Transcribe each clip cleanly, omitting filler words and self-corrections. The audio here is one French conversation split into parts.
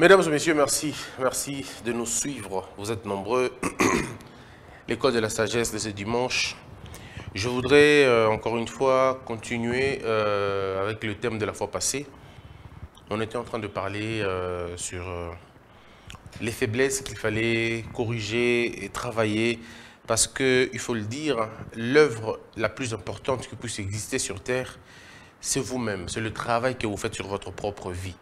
Mesdames et messieurs, merci. Merci de nous suivre. Vous êtes nombreux. L'école de la sagesse de ce dimanche. Je voudrais encore une fois continuer avec le thème de la fois passée. On était en train de parler sur les faiblesses qu'il fallait corriger et travailler parce que, il faut le dire, l'œuvre la plus importante qui puisse exister sur Terre, c'est vous-même. C'est le travail que vous faites sur votre propre vie.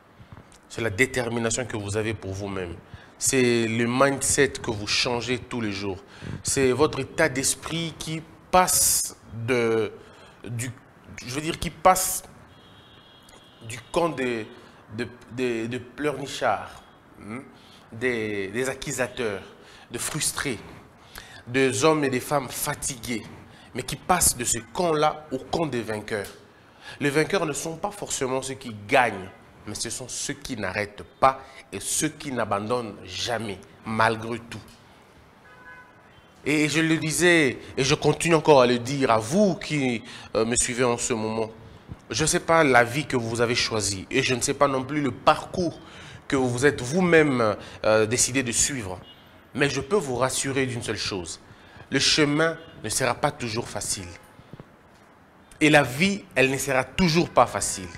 C'est la détermination que vous avez pour vous-même. C'est le mindset que vous changez tous les jours. C'est votre état d'esprit qui passe qui passe du camp des pleurnichards, des accusateurs, de frustrés, des hommes et des femmes fatigués, mais qui passent de ce camp-là au camp des vainqueurs. Les vainqueurs ne sont pas forcément ceux qui gagnent, mais ce sont ceux qui n'arrêtent pas et ceux qui n'abandonnent jamais, malgré tout. Et je le disais, et je continue encore à le dire à vous qui me suivez en ce moment. Je ne sais pas la vie que vous avez choisie et je ne sais pas non plus le parcours que vous êtes vous-même décidé de suivre. Mais je peux vous rassurer d'une seule chose. Le chemin ne sera pas toujours facile. Et la vie, elle ne sera toujours pas facile.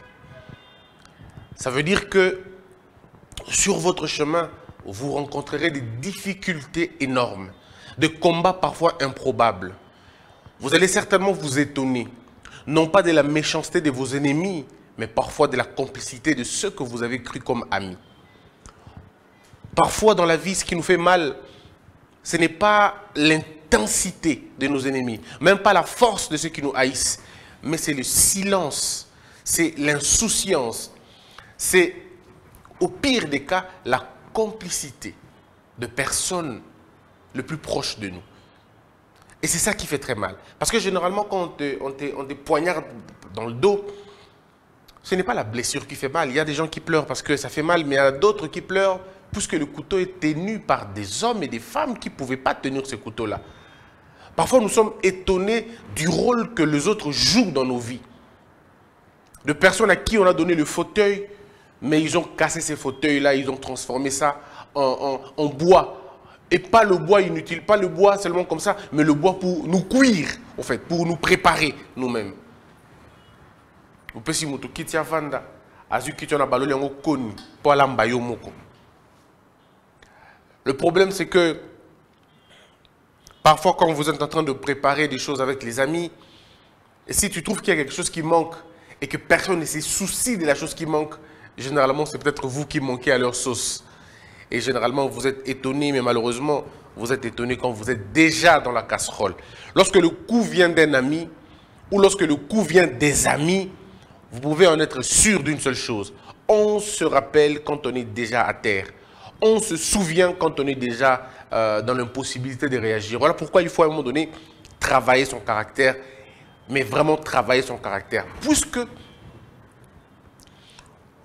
Ça veut dire que sur votre chemin, vous rencontrerez des difficultés énormes, des combats parfois improbables. Vous allez certainement vous étonner, non pas de la méchanceté de vos ennemis, mais parfois de la complicité de ceux que vous avez cru comme amis. Parfois dans la vie, ce qui nous fait mal, ce n'est pas l'intensité de nos ennemis, même pas la force de ceux qui nous haïssent, mais c'est le silence, c'est l'insouciance. C'est, au pire des cas, la complicité de personnes les plus proches de nous. Et c'est ça qui fait très mal. Parce que généralement, quand on te poignarde dans le dos, ce n'est pas la blessure qui fait mal. Il y a des gens qui pleurent parce que ça fait mal, mais il y a d'autres qui pleurent puisque le couteau est tenu par des hommes et des femmes qui ne pouvaient pas tenir ce couteau-là. Parfois, nous sommes étonnés du rôle que les autres jouent dans nos vies. De personnes à qui on a donné le fauteuil, mais ils ont cassé ces fauteuils-là, ils ont transformé ça en bois. Et pas le bois inutile, pas le bois seulement comme ça, mais le bois pour nous cuire, en fait, pour nous préparer nous-mêmes. Le problème, c'est que parfois, quand vous êtes en train de préparer des choses avec les amis, et si tu trouves qu'il y a quelque chose qui manque et que personne ne se soucie de la chose qui manque, généralement, c'est peut-être vous qui manquez à leur sauce. Et généralement, vous êtes étonné, mais malheureusement, vous êtes étonné quand vous êtes déjà dans la casserole. Lorsque le coup vient d'un ami, ou lorsque le coup vient des amis, vous pouvez en être sûr d'une seule chose. On se rappelle quand on est déjà à terre. On se souvient quand on est déjà dans l'impossibilité de réagir. Voilà pourquoi il faut à un moment donné travailler son caractère, mais vraiment travailler son caractère. Puisque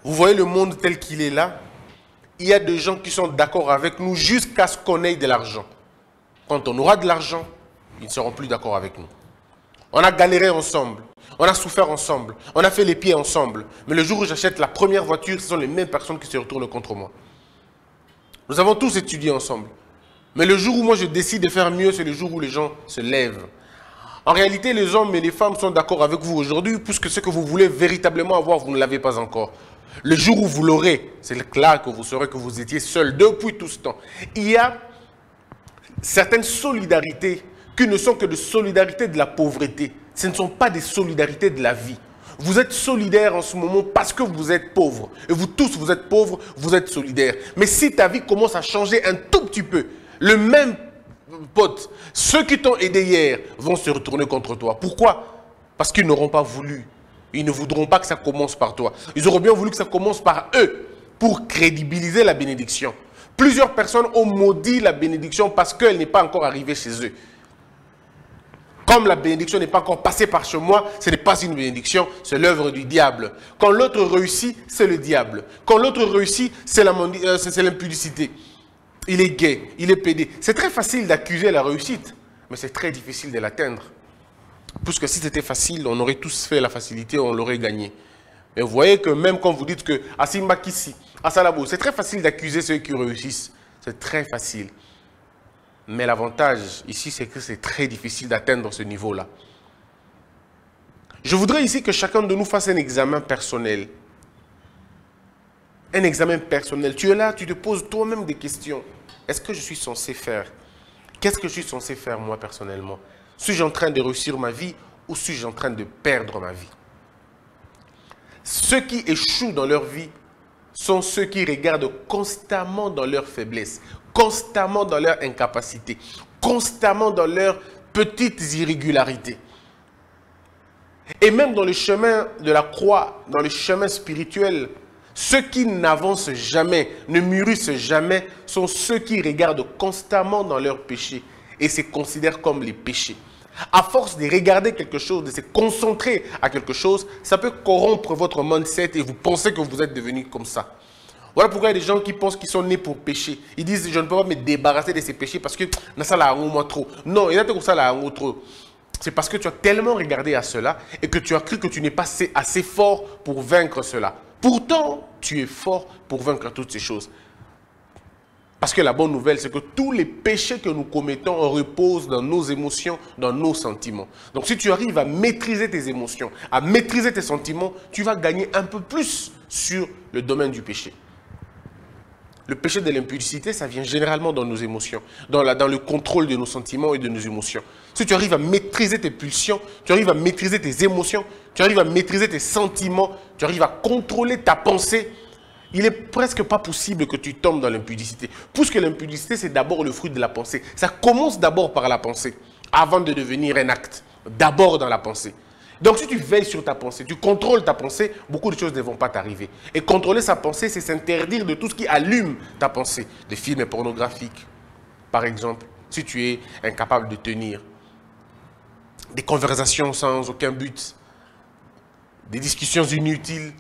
vous voyez le monde tel qu'il est là, il y a des gens qui sont d'accord avec nous jusqu'à ce qu'on ait de l'argent. Quand on aura de l'argent, ils ne seront plus d'accord avec nous. On a galéré ensemble, on a souffert ensemble, on a fait les pieds ensemble. Mais le jour où j'achète la première voiture, ce sont les mêmes personnes qui se retournent contre moi. Nous avons tous étudié ensemble. Mais le jour où moi je décide de faire mieux, c'est le jour où les gens se lèvent. En réalité, les hommes et les femmes sont d'accord avec vous aujourd'hui, puisque ce que vous voulez véritablement avoir, vous ne l'avez pas encore. Le jour où vous l'aurez, c'est là que vous saurez que vous étiez seul depuis tout ce temps. Il y a certaines solidarités qui ne sont que des solidarités de la pauvreté. Ce ne sont pas des solidarités de la vie. Vous êtes solidaires en ce moment parce que vous êtes pauvres. Et vous tous, vous êtes pauvres, vous êtes solidaires. Mais si ta vie commence à changer un tout petit peu, le même pote, ceux qui t'ont aidé hier vont se retourner contre toi. Pourquoi? Parce qu'ils n'auront pas voulu. Ils ne voudront pas que ça commence par toi. Ils auraient bien voulu que ça commence par eux pour crédibiliser la bénédiction. Plusieurs personnes ont maudit la bénédiction parce qu'elle n'est pas encore arrivée chez eux. Comme la bénédiction n'est pas encore passée par chez moi, ce n'est pas une bénédiction, c'est l'œuvre du diable. Quand l'autre réussit, c'est le diable. Quand l'autre réussit, c'est l'impudicité. Il est gay, il est pédé. C'est très facile d'accuser la réussite, mais c'est très difficile de l'atteindre. Puisque si c'était facile, on aurait tous fait la facilité, on l'aurait gagné. Et vous voyez que même quand vous dites que Asimba Kissi, Asalabo, c'est très facile d'accuser ceux qui réussissent. C'est très facile. Mais l'avantage ici, c'est que c'est très difficile d'atteindre ce niveau-là. Je voudrais ici que chacun de nous fasse un examen personnel. Un examen personnel. Tu es là, tu te poses toi-même des questions. Est-ce que je suis censé faire? Qu'est-ce que je suis censé faire moi personnellement? Suis-je en train de réussir ma vie ou suis-je en train de perdre ma vie? Ceux qui échouent dans leur vie sont ceux qui regardent constamment dans leurs faiblesses, constamment dans leur incapacité, constamment dans leurs petites irrégularités. Et même dans le chemin de la croix, dans le chemin spirituel, ceux qui n'avancent jamais, ne mûrissent jamais, sont ceux qui regardent constamment dans leurs péchés et se considèrent comme les péchés. À force de regarder quelque chose, de se concentrer à quelque chose, ça peut corrompre votre mindset et vous pensez que vous êtes devenu comme ça. Voilà pourquoi il y a des gens qui pensent qu'ils sont nés pour pécher. Ils disent, je ne peux pas me débarrasser de ces péchés parce que ça l'a moi trop. Non, il y a comme ça l'a trop. C'est parce que tu as tellement regardé à cela et que tu as cru que tu n'es pas assez fort pour vaincre cela. Pourtant, tu es fort pour vaincre toutes ces choses. Parce que la bonne nouvelle, c'est que tous les péchés que nous commettons reposent dans nos émotions, dans nos sentiments. Donc si tu arrives à maîtriser tes émotions, à maîtriser tes sentiments, tu vas gagner un peu plus sur le domaine du péché. Le péché de l'impudicité, ça vient généralement dans nos émotions, dans le contrôle de nos sentiments et de nos émotions. Si tu arrives à maîtriser tes pulsions, tu arrives à maîtriser tes émotions, tu arrives à maîtriser tes sentiments, tu arrives à contrôler ta pensée, il n'est presque pas possible que tu tombes dans l'impudicité. Puisque l'impudicité, c'est d'abord le fruit de la pensée. Ça commence d'abord par la pensée, avant de devenir un acte. D'abord dans la pensée. Donc si tu veilles sur ta pensée, tu contrôles ta pensée, beaucoup de choses ne vont pas t'arriver. Et contrôler sa pensée, c'est s'interdire de tout ce qui allume ta pensée. Des films pornographiques, par exemple, si tu es incapable de tenir. Des conversations sans aucun but. Des discussions inutiles.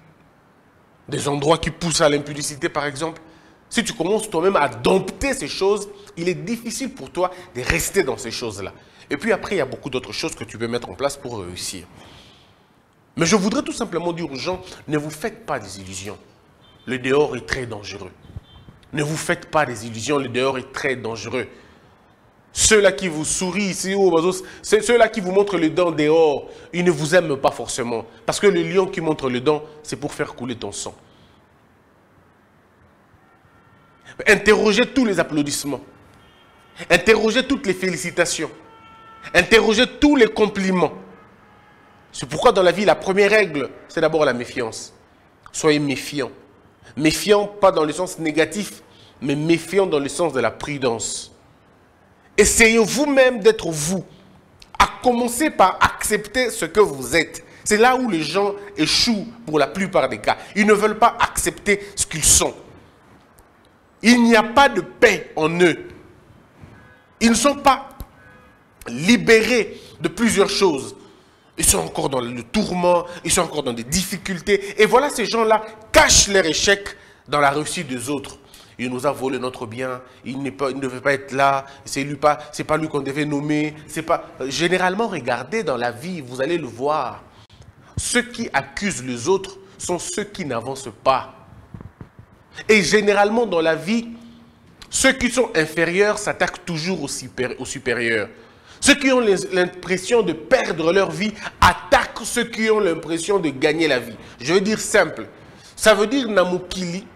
Des endroits qui poussent à l'impudicité, par exemple. Si tu commences toi-même à dompter ces choses, il est difficile pour toi de rester dans ces choses-là. Et puis après, il y a beaucoup d'autres choses que tu peux mettre en place pour réussir. Mais je voudrais tout simplement dire aux gens, ne vous faites pas des illusions. Le dehors est très dangereux. Ne vous faites pas des illusions, le dehors est très dangereux. Ceux-là qui vous sourient ici, ceux-là qui vous montrent le dent dehors, ils ne vous aiment pas forcément. Parce que le lion qui montre le dent, c'est pour faire couler ton sang. Interrogez tous les applaudissements. Interrogez toutes les félicitations. Interrogez tous les compliments. C'est pourquoi dans la vie, la première règle, c'est d'abord la méfiance. Soyez méfiants. Méfiants, pas dans le sens négatif, mais méfiants dans le sens de la prudence. Essayez vous-même d'être vous. À commencer par accepter ce que vous êtes. C'est là où les gens échouent pour la plupart des cas. Ils ne veulent pas accepter ce qu'ils sont. Il n'y a pas de paix en eux. Ils ne sont pas libérés de plusieurs choses. Ils sont encore dans le tourment, ils sont encore dans des difficultés. Et voilà, ces gens-là cachent leur échec dans la réussite des autres. Il nous a volé notre bien, il ne devait pas être là, c'est pas lui qu'on devait nommer. Généralement, regardez dans la vie, vous allez le voir. Ceux qui accusent les autres sont ceux qui n'avancent pas. Et généralement, dans la vie, ceux qui sont inférieurs s'attaquent toujours aux supérieurs. Ceux qui ont l'impression de perdre leur vie attaquent ceux qui ont l'impression de gagner la vie. Je veux dire simple. Ça veut dire namukili.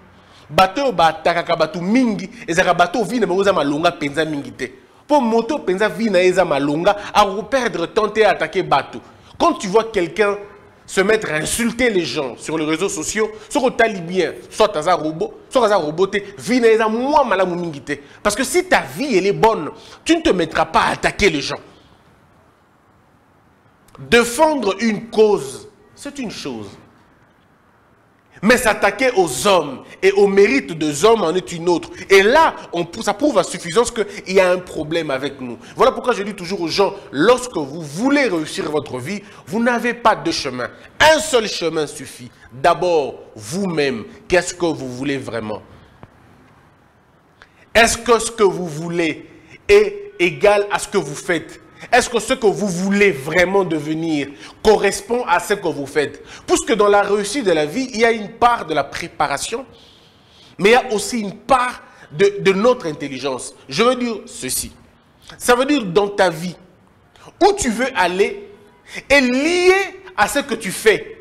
Bato batakaka bato mingi ezaka bato vi na moza malonga penza mingi te. Pour moto penza vi na eza malonga à perdre tenter à attaquer bato. Quand tu vois quelqu'un se mettre à insulter les gens sur les réseaux sociaux, soit tu bien, soit tu as un robot, soit tu as un robot, vi na eza moins malamu mingi te. Parce que si ta vie elle est bonne, tu ne te mettras pas à attaquer les gens. Défendre une cause, c'est une chose. Mais s'attaquer aux hommes et au mérite des hommes en est une autre. Et là, ça prouve à suffisance qu'il y a un problème avec nous. Voilà pourquoi je dis toujours aux gens, lorsque vous voulez réussir votre vie, vous n'avez pas deux chemins. Un seul chemin suffit. D'abord, vous-même, qu'est-ce que vous voulez vraiment? Est-ce que ce que vous voulez est égal à ce que vous faites? est-ce que ce que vous voulez vraiment devenir correspond à ce que vous faites? Puisque dans la réussite de la vie, il y a une part de la préparation, mais il y a aussi une part de notre intelligence. Je veux dire ceci. Ça veut dire dans ta vie, où tu veux aller est lié à ce que tu fais,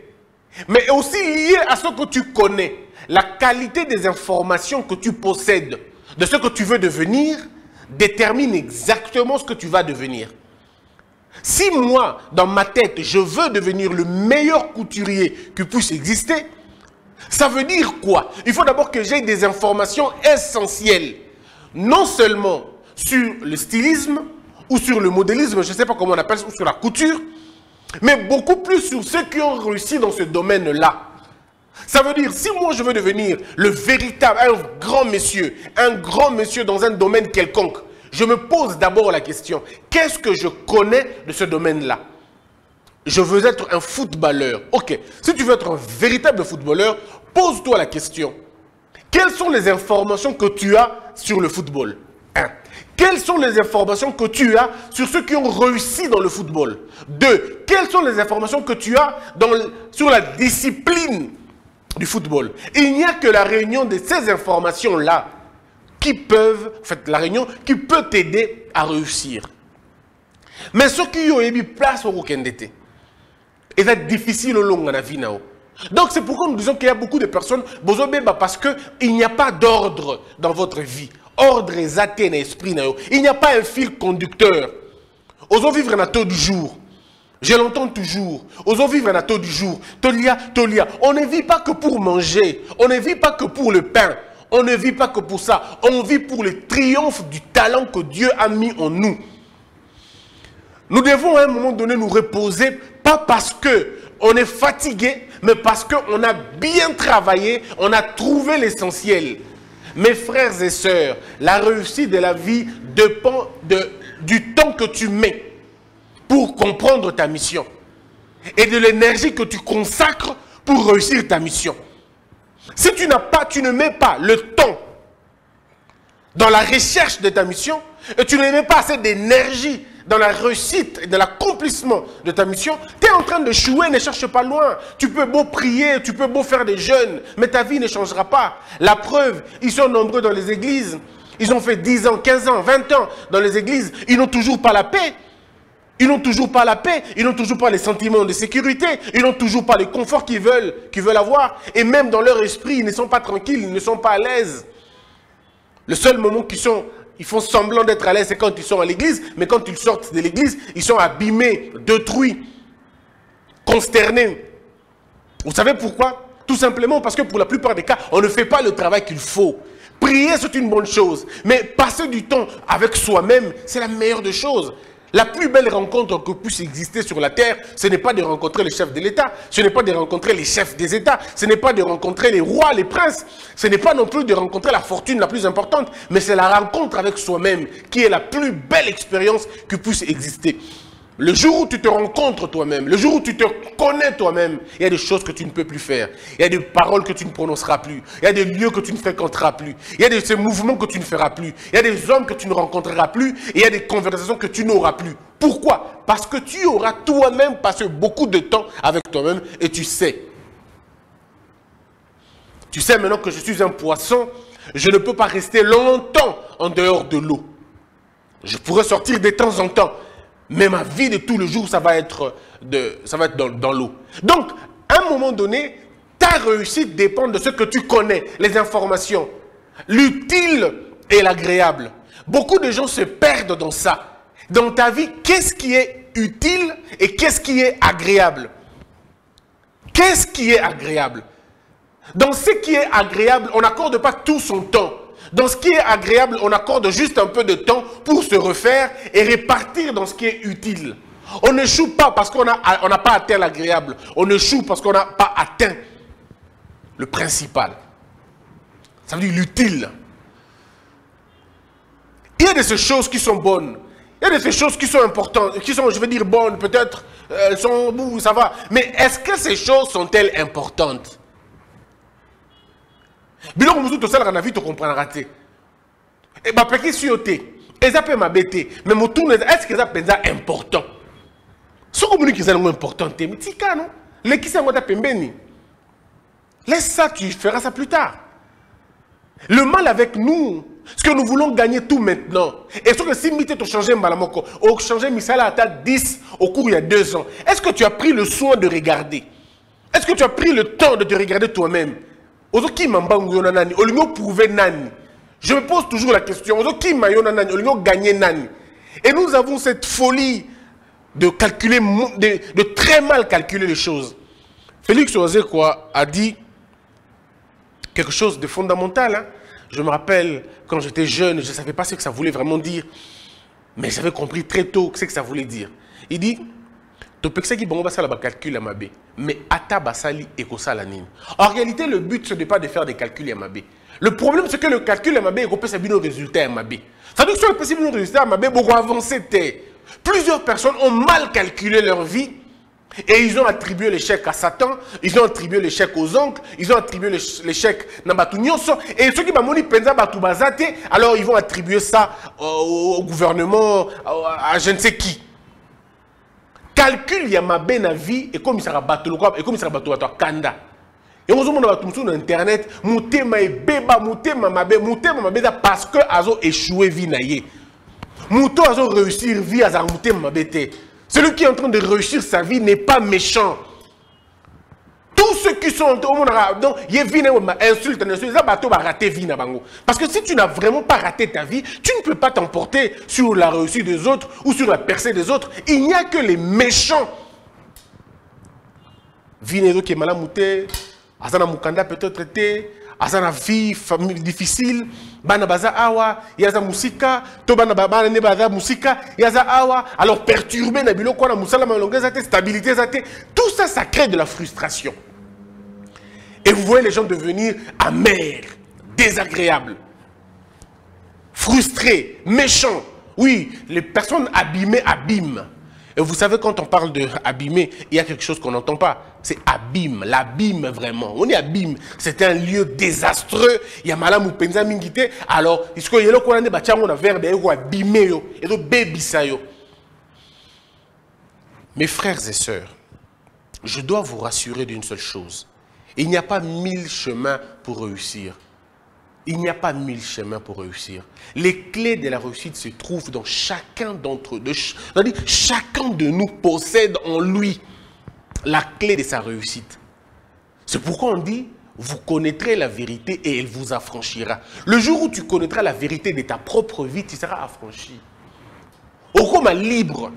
mais aussi lié à ce que tu connais. La qualité des informations que tu possèdes de ce que tu veux devenir détermine exactement ce que tu vas devenir. Si moi, dans ma tête, je veux devenir le meilleur couturier qui puisse exister, ça veut dire quoi? Il faut d'abord que j'ai des informations essentielles, non seulement sur le stylisme ou sur le modélisme, je ne sais pas comment on appelle ça, ou sur la couture, mais beaucoup plus sur ceux qui ont réussi dans ce domaine-là. Ça veut dire, si moi je veux devenir un grand monsieur dans un domaine quelconque, je me pose d'abord la question, qu'est-ce que je connais de ce domaine-là? Je veux être un footballeur. Ok, si tu veux être un véritable footballeur, pose-toi la question. Quelles sont les informations que tu as sur le football? 1. Quelles sont les informations que tu as sur ceux qui ont réussi dans le football? 2. Quelles sont les informations que tu as sur la discipline du football? Il n'y a que la réunion de ces informations-là qui peuvent, qui peut t'aider à réussir. Mais ceux qui ont mis place au Rokendete, c'est difficile au long de la vie. Donc c'est pourquoi nous disons qu'il y a beaucoup de personnes, parce qu'il n'y a pas d'ordre dans votre vie. Ordre est athée dans l'esprit. Il n'y a pas un fil conducteur. Osons vivre un taux du jour. Je l'entends toujours. Osons vivre un taux du jour. Tolia. On ne vit pas que pour manger. On ne vit pas que pour le pain. On ne vit pas que pour ça. On vit pour le triomphe du talent que Dieu a mis en nous. Nous devons à un moment donné nous reposer, pas parce qu'on est fatigué, mais parce qu'on a bien travaillé, on a trouvé l'essentiel. Mes frères et sœurs, la réussite de la vie dépend du temps que tu mets pour comprendre ta mission et de l'énergie que tu consacres pour réussir ta mission. Si tu ne mets pas le temps dans la recherche de ta mission et tu ne mets pas assez d'énergie dans la réussite et dans l'accomplissement de ta mission, tu es en train de chouer, ne cherche pas loin. Tu peux beau prier, tu peux beau faire des jeûnes, mais ta vie ne changera pas. La preuve, ils sont nombreux dans les églises. Ils ont fait 10 ans, 15 ans, 20 ans dans les églises. Ils n'ont toujours pas la paix. Ils n'ont toujours pas la paix. Ils n'ont toujours pas les sentiments de sécurité. Ils n'ont toujours pas le confort qu'ils veulent avoir. Et même dans leur esprit, ils ne sont pas tranquilles, ils ne sont pas à l'aise. Le seul moment ils font semblant d'être à l'aise, c'est quand ils sont à l'église, mais quand ils sortent de l'église, ils sont abîmés, détruits, consternés. Vous savez pourquoi? Tout simplement parce que pour la plupart des cas, on ne fait pas le travail qu'il faut. Prier, c'est une bonne chose, mais passer du temps avec soi-même, c'est la meilleure des choses. La plus belle rencontre que puisse exister sur la terre, ce n'est pas de rencontrer le chef de l'État, ce n'est pas de rencontrer les chefs des États, ce n'est pas de rencontrer les rois, les princes, ce n'est pas non plus de rencontrer la fortune la plus importante, mais c'est la rencontre avec soi-même qui est la plus belle expérience qui puisse exister. Le jour où tu te rencontres toi-même, le jour où tu te connais toi-même, il y a des choses que tu ne peux plus faire. Il y a des paroles que tu ne prononceras plus. Il y a des lieux que tu ne fréquenteras plus. Il y a ces mouvements que tu ne feras plus. Il y a des hommes que tu ne rencontreras plus. Et il y a des conversations que tu n'auras plus. Pourquoi? Parce que tu auras toi-même passé beaucoup de temps avec toi-même et tu sais. Tu sais maintenant que je suis un poisson, je ne peux pas rester longtemps en dehors de l'eau. Je pourrais sortir de temps en temps. Mais ma vie de tous les jours, ça va être dans l'eau. Donc, à un moment donné, ta réussite dépend de ce que tu connais, les informations. L'utile et l'agréable. Beaucoup de gens se perdent dans ça. Dans ta vie, qu'est-ce qui est utile et qu'est-ce qui est agréable? Qu'est-ce qui est agréable? Dans ce qui est agréable, on n'accorde pas tout son temps. Dans ce qui est agréable, on accorde juste un peu de temps pour se refaire et répartir dans ce qui est utile. On ne choue pas parce qu'on n'a pas atteint l'agréable. On ne choue parce qu'on n'a pas atteint le principal. Ça veut dire l'utile. Il y a de ces choses qui sont bonnes. Il y a de ces choses qui sont importantes, qui sont, je veux dire, bonnes, peut-être, elles sont, ça va. Mais est-ce que ces choses sont-elles importantes? Biloko musutu tosala na vie to comprendre raté. Et ba peki sioté. Et ça peut m'abaisser. Mais mon tour, est-ce que ça c'est important? Ce que vous dites important, mais tika non? Les qui sont pembeni. Laisse ça, tu feras ça plus tard. Le mal avec nous, c'est que nous voulons gagner tout maintenant. Et ce que si tu as changé Mbalamoko, ou changé Misala à 10 au cours il y a 2 ans, est-ce que tu as pris le soin de regarder? Est-ce que tu as pris le temps de te regarder toi-même? Je me pose toujours la question. Et nous avons cette folie de calculer, de très mal calculer les choses. Félix Ozekwa a dit quelque chose de fondamental. Hein? Je me rappelle, quand j'étais jeune, je ne savais pas ce que ça voulait vraiment dire. Mais j'avais compris très tôt ce que ça voulait dire. Il dit, mais en réalité, le but, ce n'est pas de faire des calculs MAB. Le problème, c'est que le calcul MAB est coupé sur le résultat MAB. Ça veut dire que sur le possible résultat MAB, beaucoup avancé. Plusieurs personnes ont mal calculé leur vie et ils ont attribué l'échec à Satan, ils ont attribué l'échec aux oncles, ils ont attribué l'échec à Batunyoso. Et ceux qui m'ont dit alors ils vont attribuer ça au gouvernement, à je ne sais qui. Calcul Yamabé na vie et comme il sera battu et comme il sera battu à Kanda. Et on se demande sur internet, Moutema et Beba, Moutema Mabé parce que Azo échoué vie naïe. Mouto Azo réussir vie à Moutema Mabé. Celui qui est en train de réussir sa vie n'est pas méchant. Tous ceux qui sont au monde, donc, insulte, parce que si tu n'as vraiment pas raté ta vie, tu ne peux pas t'emporter sur la réussite des autres ou sur la percée des autres. Il n'y a que les méchants. Vinezo qui est mal amouté, Azana Mukanda peut-être été, Azana vie, famille difficile, Bana Baza Awa, Yaza Musika, Tobana Baba Nebaza Musika, Yaza Awa, alors perturbé, Nabilo Kwana Musala Malonga, stabilité, tout ça, ça crée de la frustration. Et vous voyez les gens devenir amers, désagréables, frustrés, méchants. Oui, les personnes abîmées abîment. Et vous savez, quand on parle de abîmer, il y a quelque chose qu'on n'entend pas. C'est abîme, l'abîme vraiment. On est abîme. C'est un lieu désastreux. Il y a malam ou penza mingite. Alors, est-ce que yelo kolande ba tiango na verbe ego abîmer yo, ego bebisa yo. Mes frères et sœurs, je dois vous rassurer d'une seule chose. Il n'y a pas 1000 chemins pour réussir. Il n'y a pas 1000 chemins pour réussir. Les clés de la réussite se trouvent dans chacun d'entre eux. Chacun de nous possède en lui la clé de sa réussite. C'est pourquoi on dit, vous connaîtrez la vérité et elle vous affranchira. Le jour où tu connaîtras la vérité de ta propre vie, tu seras affranchi. Au comme libre.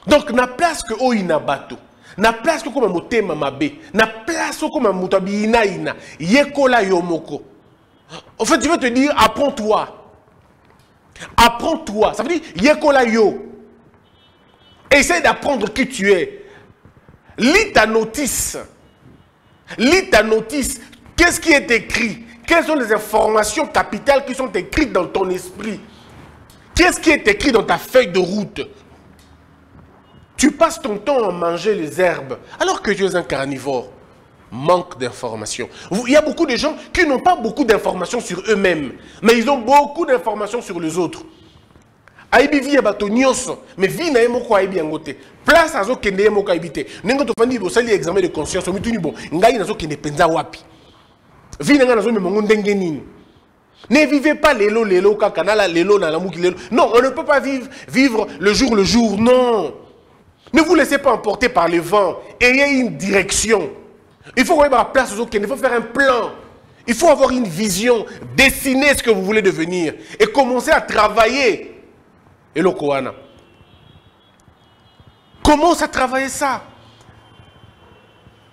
Donc, na place que oina bateau. Na place que comme motema mabe. Na place que comme motabi ina ina. Yekola yomoko. En fait, je veux te dire, apprends-toi. Apprends-toi. Ça veut dire, yekola yo. Essaye d'apprendre qui tu es. Lis ta notice. Lis ta notice. Qu'est-ce qui est écrit? Quelles sont les informations capitales qui sont écrites dans ton esprit? Qu'est-ce qui est écrit dans ta feuille de route? Tu passes ton temps à manger les herbes alors que tu es un carnivore. Manque d'informations. Il y a beaucoup de gens qui n'ont pas beaucoup d'informations sur eux-mêmes, mais ils ont beaucoup d'informations sur les autres. Aibi via bato nyonso, mais vi na yemoko aibi angote. Place azo kende yemoko aibite. Nengo to fandi bo sali examen de conscience, mi tuni bon. Ngai nazo kende penza wapi. Vi na nazo me mongo ndenge nini. Ne vivez pas lelo kakanala lelo na lamuki lelo. Non, on ne peut pas vivre le jour, non. Ne vous laissez pas emporter par le vent. Ayez une direction. Il faut avoir la place aux autres. Il faut faire un plan. Il faut avoir une vision. Dessiner ce que vous voulez devenir. Et commencer à travailler. Et le Koana. Commence à travailler ça.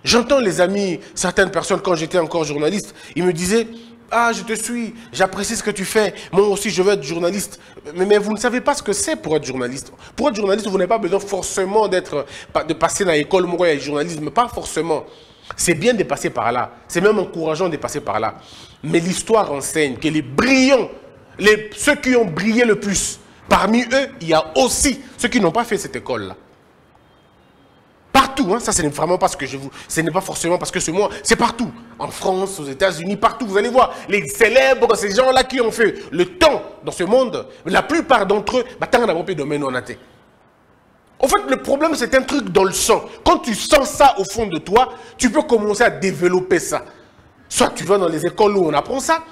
J'entends les amis, certaines personnes, quand j'étais encore journaliste, ils me disaient... Ah, je te suis, j'apprécie ce que tu fais. Moi aussi, je veux être journaliste. Mais vous ne savez pas ce que c'est pour être journaliste. Pour être journaliste, vous n'avez pas besoin forcément de passer dans l'école de journalisme. Pas forcément. C'est bien de passer par là. C'est même encourageant de passer par là. Mais l'histoire enseigne que les brillants, ceux qui ont brillé le plus, parmi eux, il y a aussi ceux qui n'ont pas fait cette école-là. Partout, hein, ça ce n'est vraiment pas ce que je vous... Ce n'est pas forcément parce que c'est moi, c'est partout. en France, aux États-Unis, partout, vous allez voir, les célèbres, ces gens-là qui ont fait le temps dans ce monde, la plupart d'entre eux, en fait, le problème, c'est un truc dans le sang. Quand tu sens ça au fond de toi, tu peux commencer à développer ça. Soit tu vas dans les écoles où on apprend ça,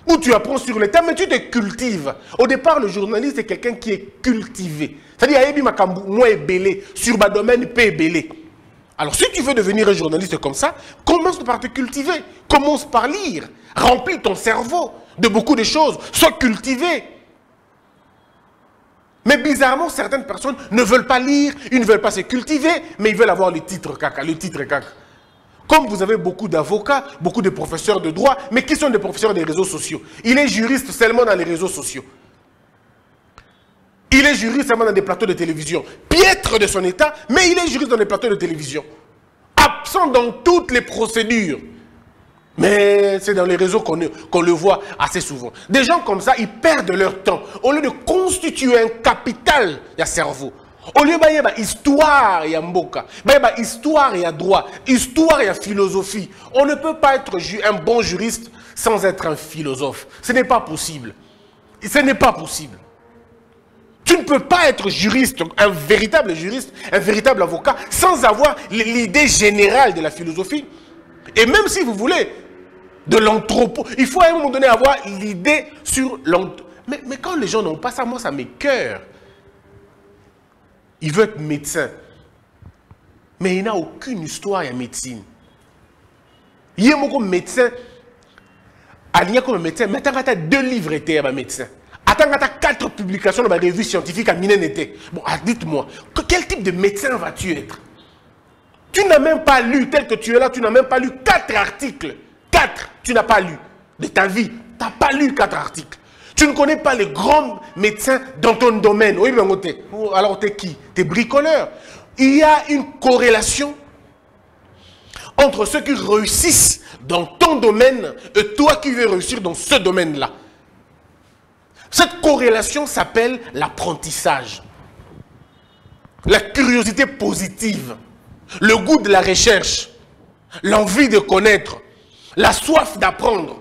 ou tu apprends sur le terme, mais tu te cultives. Au départ, le journaliste est quelqu'un qui est cultivé. C'est-à-dire, moi est belé, sur ma domaine, peut belé. Alors, si tu veux devenir un journaliste comme ça, commence par te cultiver. Commence par lire. Remplis ton cerveau de beaucoup de choses. Sois cultivé. Mais bizarrement, certaines personnes ne veulent pas lire, ils ne veulent pas se cultiver, mais ils veulent avoir le titre caca, le titre caca. Comme vous avez beaucoup d'avocats, beaucoup de professeurs de droit, mais qui sont des professeurs des réseaux sociaux. Il est juriste seulement dans les réseaux sociaux. Il est juriste seulement dans des plateaux de télévision. Piètre de son état, mais il est juriste dans les plateaux de télévision. Absent dans toutes les procédures. Mais c'est dans les réseaux qu'on le voit assez souvent. Des gens comme ça, ils perdent leur temps. Au lieu de constituer un capital, il y a cerveau. Au lieu de histoire, il y a mboka. Histoire, il y a droit. Histoire, il y a philosophie. On ne peut pas être un bon juriste sans être un philosophe. Ce n'est pas possible. Ce n'est pas possible. Tu ne peux pas être juriste, un véritable avocat, sans avoir l'idée générale de la philosophie. Et même si vous voulez de l'anthropo, il faut à un moment donné avoir l'idée sur l'anthropo. Mais quand les gens n'ont pas ça, moi ça m'écoeure. Il veut être médecin. Mais il n'a aucune histoire en médecine. Il y a un médecin, il y a comme médecin, mais tu as 2 livres étaient à médecin. Attends, tu as 4 publications dans la revue scientifique à Minen été. Bon, dites-moi, quel type de médecin vas-tu être? Tu n'as même pas lu, tel que tu es là, tu n'as même pas lu 4 articles. 4, tu n'as pas lu de ta vie. Tu n'as pas lu 4 articles. Tu ne connais pas les grands médecins dans ton domaine. Oui, mais alors tu es qui? Tu es bricoleur. Il y a une corrélation entre ceux qui réussissent dans ton domaine et toi qui veux réussir dans ce domaine-là. Cette corrélation s'appelle l'apprentissage. La curiosité positive. Le goût de la recherche, l'envie de connaître, la soif d'apprendre.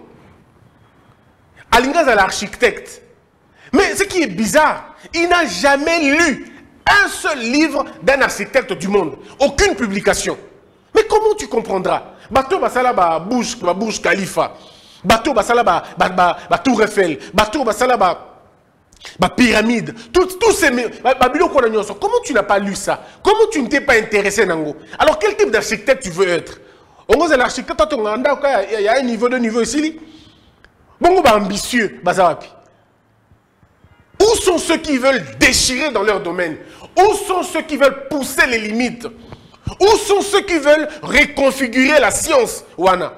Alingaz est l'architecte. Mais ce qui est bizarre, il n'a jamais lu un seul livre d'un architecte du monde. Aucune publication. Mais comment tu comprendras? Bateau basala ba Burj Khalifa. Bateau basala ba Tour Eiffel. Bateau basala ba pyramide. Tous ces comment tu n'as pas lu ça? Comment tu ne t'es pas intéressé Nango? Alors quel type d'architecte tu veux être? On est l'architecte, il y a un niveau, 2 niveaux ici. Bon, ambitieux, bazawapi. Où sont ceux qui veulent déchirer dans leur domaine? Où sont ceux qui veulent pousser les limites? Où sont ceux qui veulent reconfigurer la science? Wana.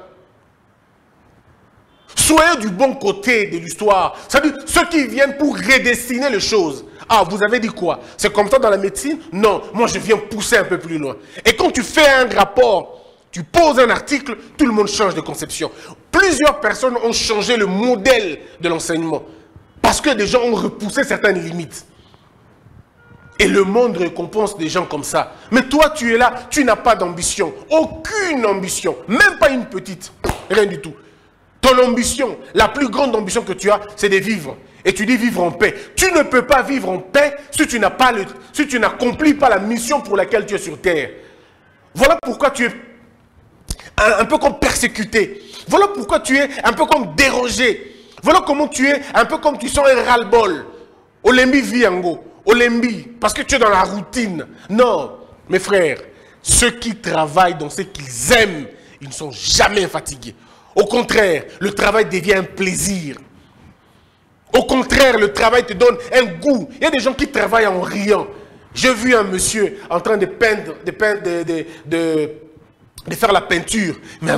Soyez du bon côté de l'histoire. C'est-à-dire ceux qui viennent pour redessiner les choses. Ah, vous avez dit quoi? C'est comme ça dans la médecine? Non, moi je viens pousser un peu plus loin. Et quand tu fais un rapport, tu poses un article, tout le monde change de conception. Plusieurs personnes ont changé le modèle de l'enseignement. Parce que des gens ont repoussé certaines limites. Et le monde récompense des gens comme ça. Mais toi, tu es là, tu n'as pas d'ambition. Aucune ambition. Même pas une petite. Rien du tout. Ton ambition, la plus grande ambition que tu as, c'est de vivre. Et tu dis vivre en paix. Tu ne peux pas vivre en paix si tu n'accomplis pas la mission pour laquelle tu es sur terre. Voilà pourquoi tu es un peu comme persécuté. Voilà pourquoi tu es un peu comme dérangé. Voilà comment tu es un peu comme tu sens un ras-le-bol. Olembi Viango. Olembi. Parce que tu es dans la routine. Non, mes frères, ceux qui travaillent dans ce qu'ils aiment, ils ne sont jamais fatigués. Au contraire, le travail devient un plaisir. Au contraire, le travail te donne un goût. Il y a des gens qui travaillent en riant. J'ai vu un monsieur en train de peindre, de faire la peinture. Mais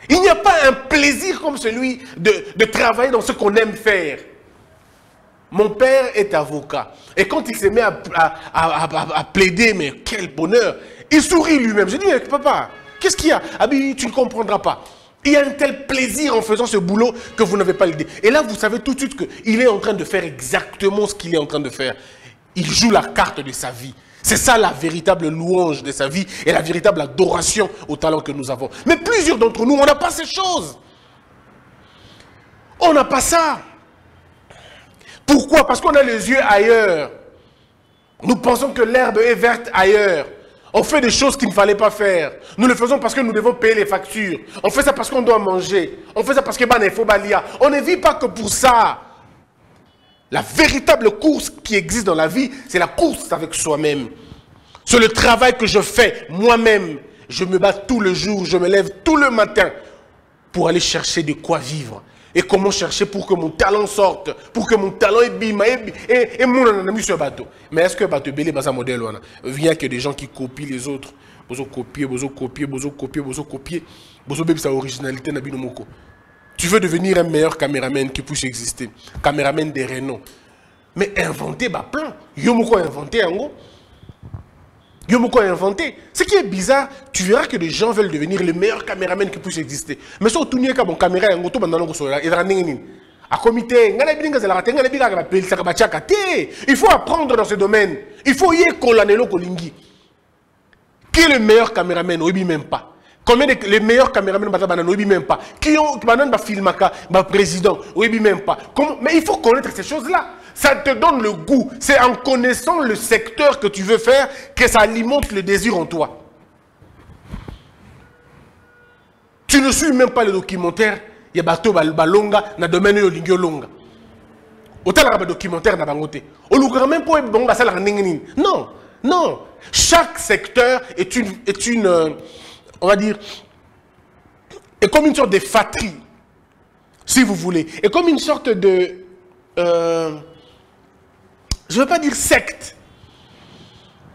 il n'y a pas un plaisir comme celui de travailler dans ce qu'on aime faire. Mon père est avocat. Et quand il se met à plaider, mais quel bonheur! Il sourit lui-même. Je dis, papa, qu'est-ce qu'il y a? Ah bien, tu ne comprendras pas. Il y a un tel plaisir en faisant ce boulot que vous n'avez pas l'idée. Et là, vous savez tout de suite qu'il est en train de faire exactement ce qu'il est en train de faire. Il joue la carte de sa vie. C'est ça la véritable louange de sa vie et la véritable adoration au talent que nous avons. Mais plusieurs d'entre nous, on n'a pas ces choses. On n'a pas ça. Pourquoi? Parce qu'on a les yeux ailleurs. Nous pensons que l'herbe est verte ailleurs. On fait des choses qu'il ne fallait pas faire. Nous le faisons parce que nous devons payer les factures. On fait ça parce qu'on doit manger. On fait ça parce que il faut balia. On ne vit pas que pour ça. La véritable course qui existe dans la vie, c'est la course avec soi-même. C'est le travail que je fais moi-même. Je me bats tout le jour, je me lève tout le matin pour aller chercher de quoi vivre. Et comment chercher pour que mon talent sorte, pour que mon talent est bima, et mon ami sur le bateau. Mais est-ce que le bateau belé basa modèle wana? Vient que des gens qui copient les autres, bozo copier, bozo copier, bozo copier, bozo copier, bozo bébé sa originalité na binomoko. Tu veux devenir un meilleur caméraman qui puisse exister, caméraman de renom. Mais inventer ba plan, yomoko inventer en gros. Yomoko inventé. Ce qui est bizarre, tu verras que les gens veulent devenir le meilleur caméraman qui puisse exister. Mais si tu n'as pas bon caméra, il faut apprendre dans ce domaine. Il faut y aller. Qui est le meilleur caméraman? Oui, même pas. Combien de les meilleurs caméramans oui, même pas. Qui ont filmaka, président? Oui, même pas. Mais il faut connaître ces choses-là. Ça te donne le goût. C'est en connaissant le secteur que tu veux faire que ça alimente le désir en toi. Tu ne suis même pas le documentaire. Il y a bateau balonga na domaine yo lingyo longa. Autant la documentaire na bangote. O lugra même pas bonga ça la ningini. Non, non. Chaque secteur est une on va dire est comme une sorte de fatrie, si vous voulez. Et comme une sorte de je ne veux pas dire secte,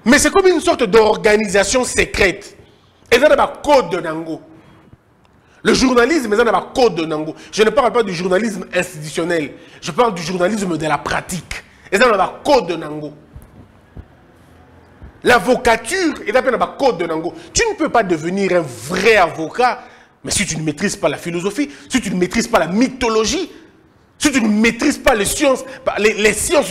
mais c'est comme une sorte d'organisation secrète. Et ça, c'est un code de Nango. Le journalisme, c'est un code de Nango. Je ne parle pas du journalisme institutionnel. Je parle du journalisme de la pratique. Et ça, c'est un code de Nango. L'avocature est un code de Nango. Tu ne peux pas devenir un vrai avocat, mais si tu ne maîtrises pas la philosophie, si tu ne maîtrises pas la mythologie, si tu ne maîtrises pas les sciences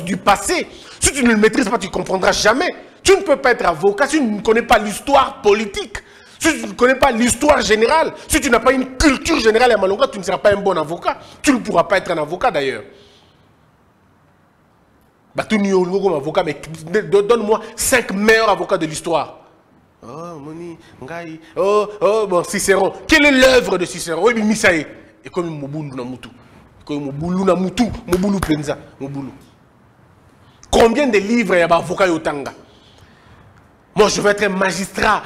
du passé, si tu ne le maîtrises pas, tu ne comprendras jamais. Tu ne peux pas être avocat si tu ne connais pas l'histoire politique, si tu ne connais pas l'histoire générale, si tu n'as pas une culture générale à Malonga, tu ne seras pas un bon avocat. Tu ne pourras pas être un avocat d'ailleurs. Mais donne-moi 5 meilleurs avocats de l'histoire. Oh, Moni, Ngai, bon, Cicéron. Quelle est l'œuvre de Cicéron? Oui, mais Misaï. Et comme Moboulou Namutu. Combien de livres il y a d'avocats au Tanga? Moi, je veux être un magistrat,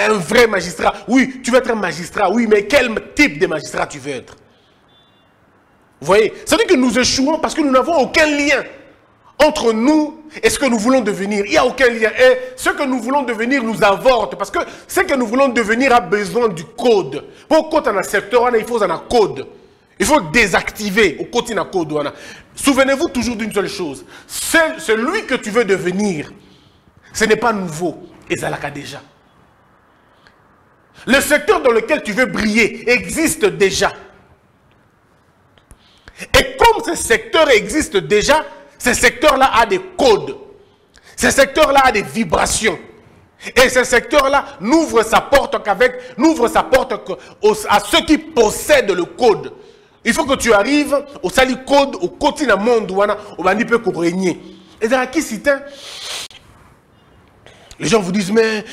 un vrai magistrat. Oui, tu veux être un magistrat, oui, mais quel type de magistrat tu veux être? Vous voyez? Ça veut dire que nous échouons parce que nous n'avons aucun lien entre nous et ce que nous voulons devenir. Il n'y a aucun lien. Et ce que nous voulons devenir nous avorte parce que ce que nous voulons devenir a besoin du code. Pour quand on a un secteur, il faut un code. Il faut désactiver au quotidien code. Souvenez-vous toujours d'une seule chose. Celui que tu veux devenir, ce n'est pas nouveau. Et ça l'a déjà. Le secteur dans lequel tu veux briller existe déjà. Et comme ce secteur existe déjà, ce secteur-là a des codes. Ce secteur-là a des vibrations. Et ce secteur-là n'ouvre sa porte à ceux qui possèdent le code. Il faut que tu arrives au sali code, au quotidien monde, au bandi peut régner. Et dans la qui les gens vous disent, mais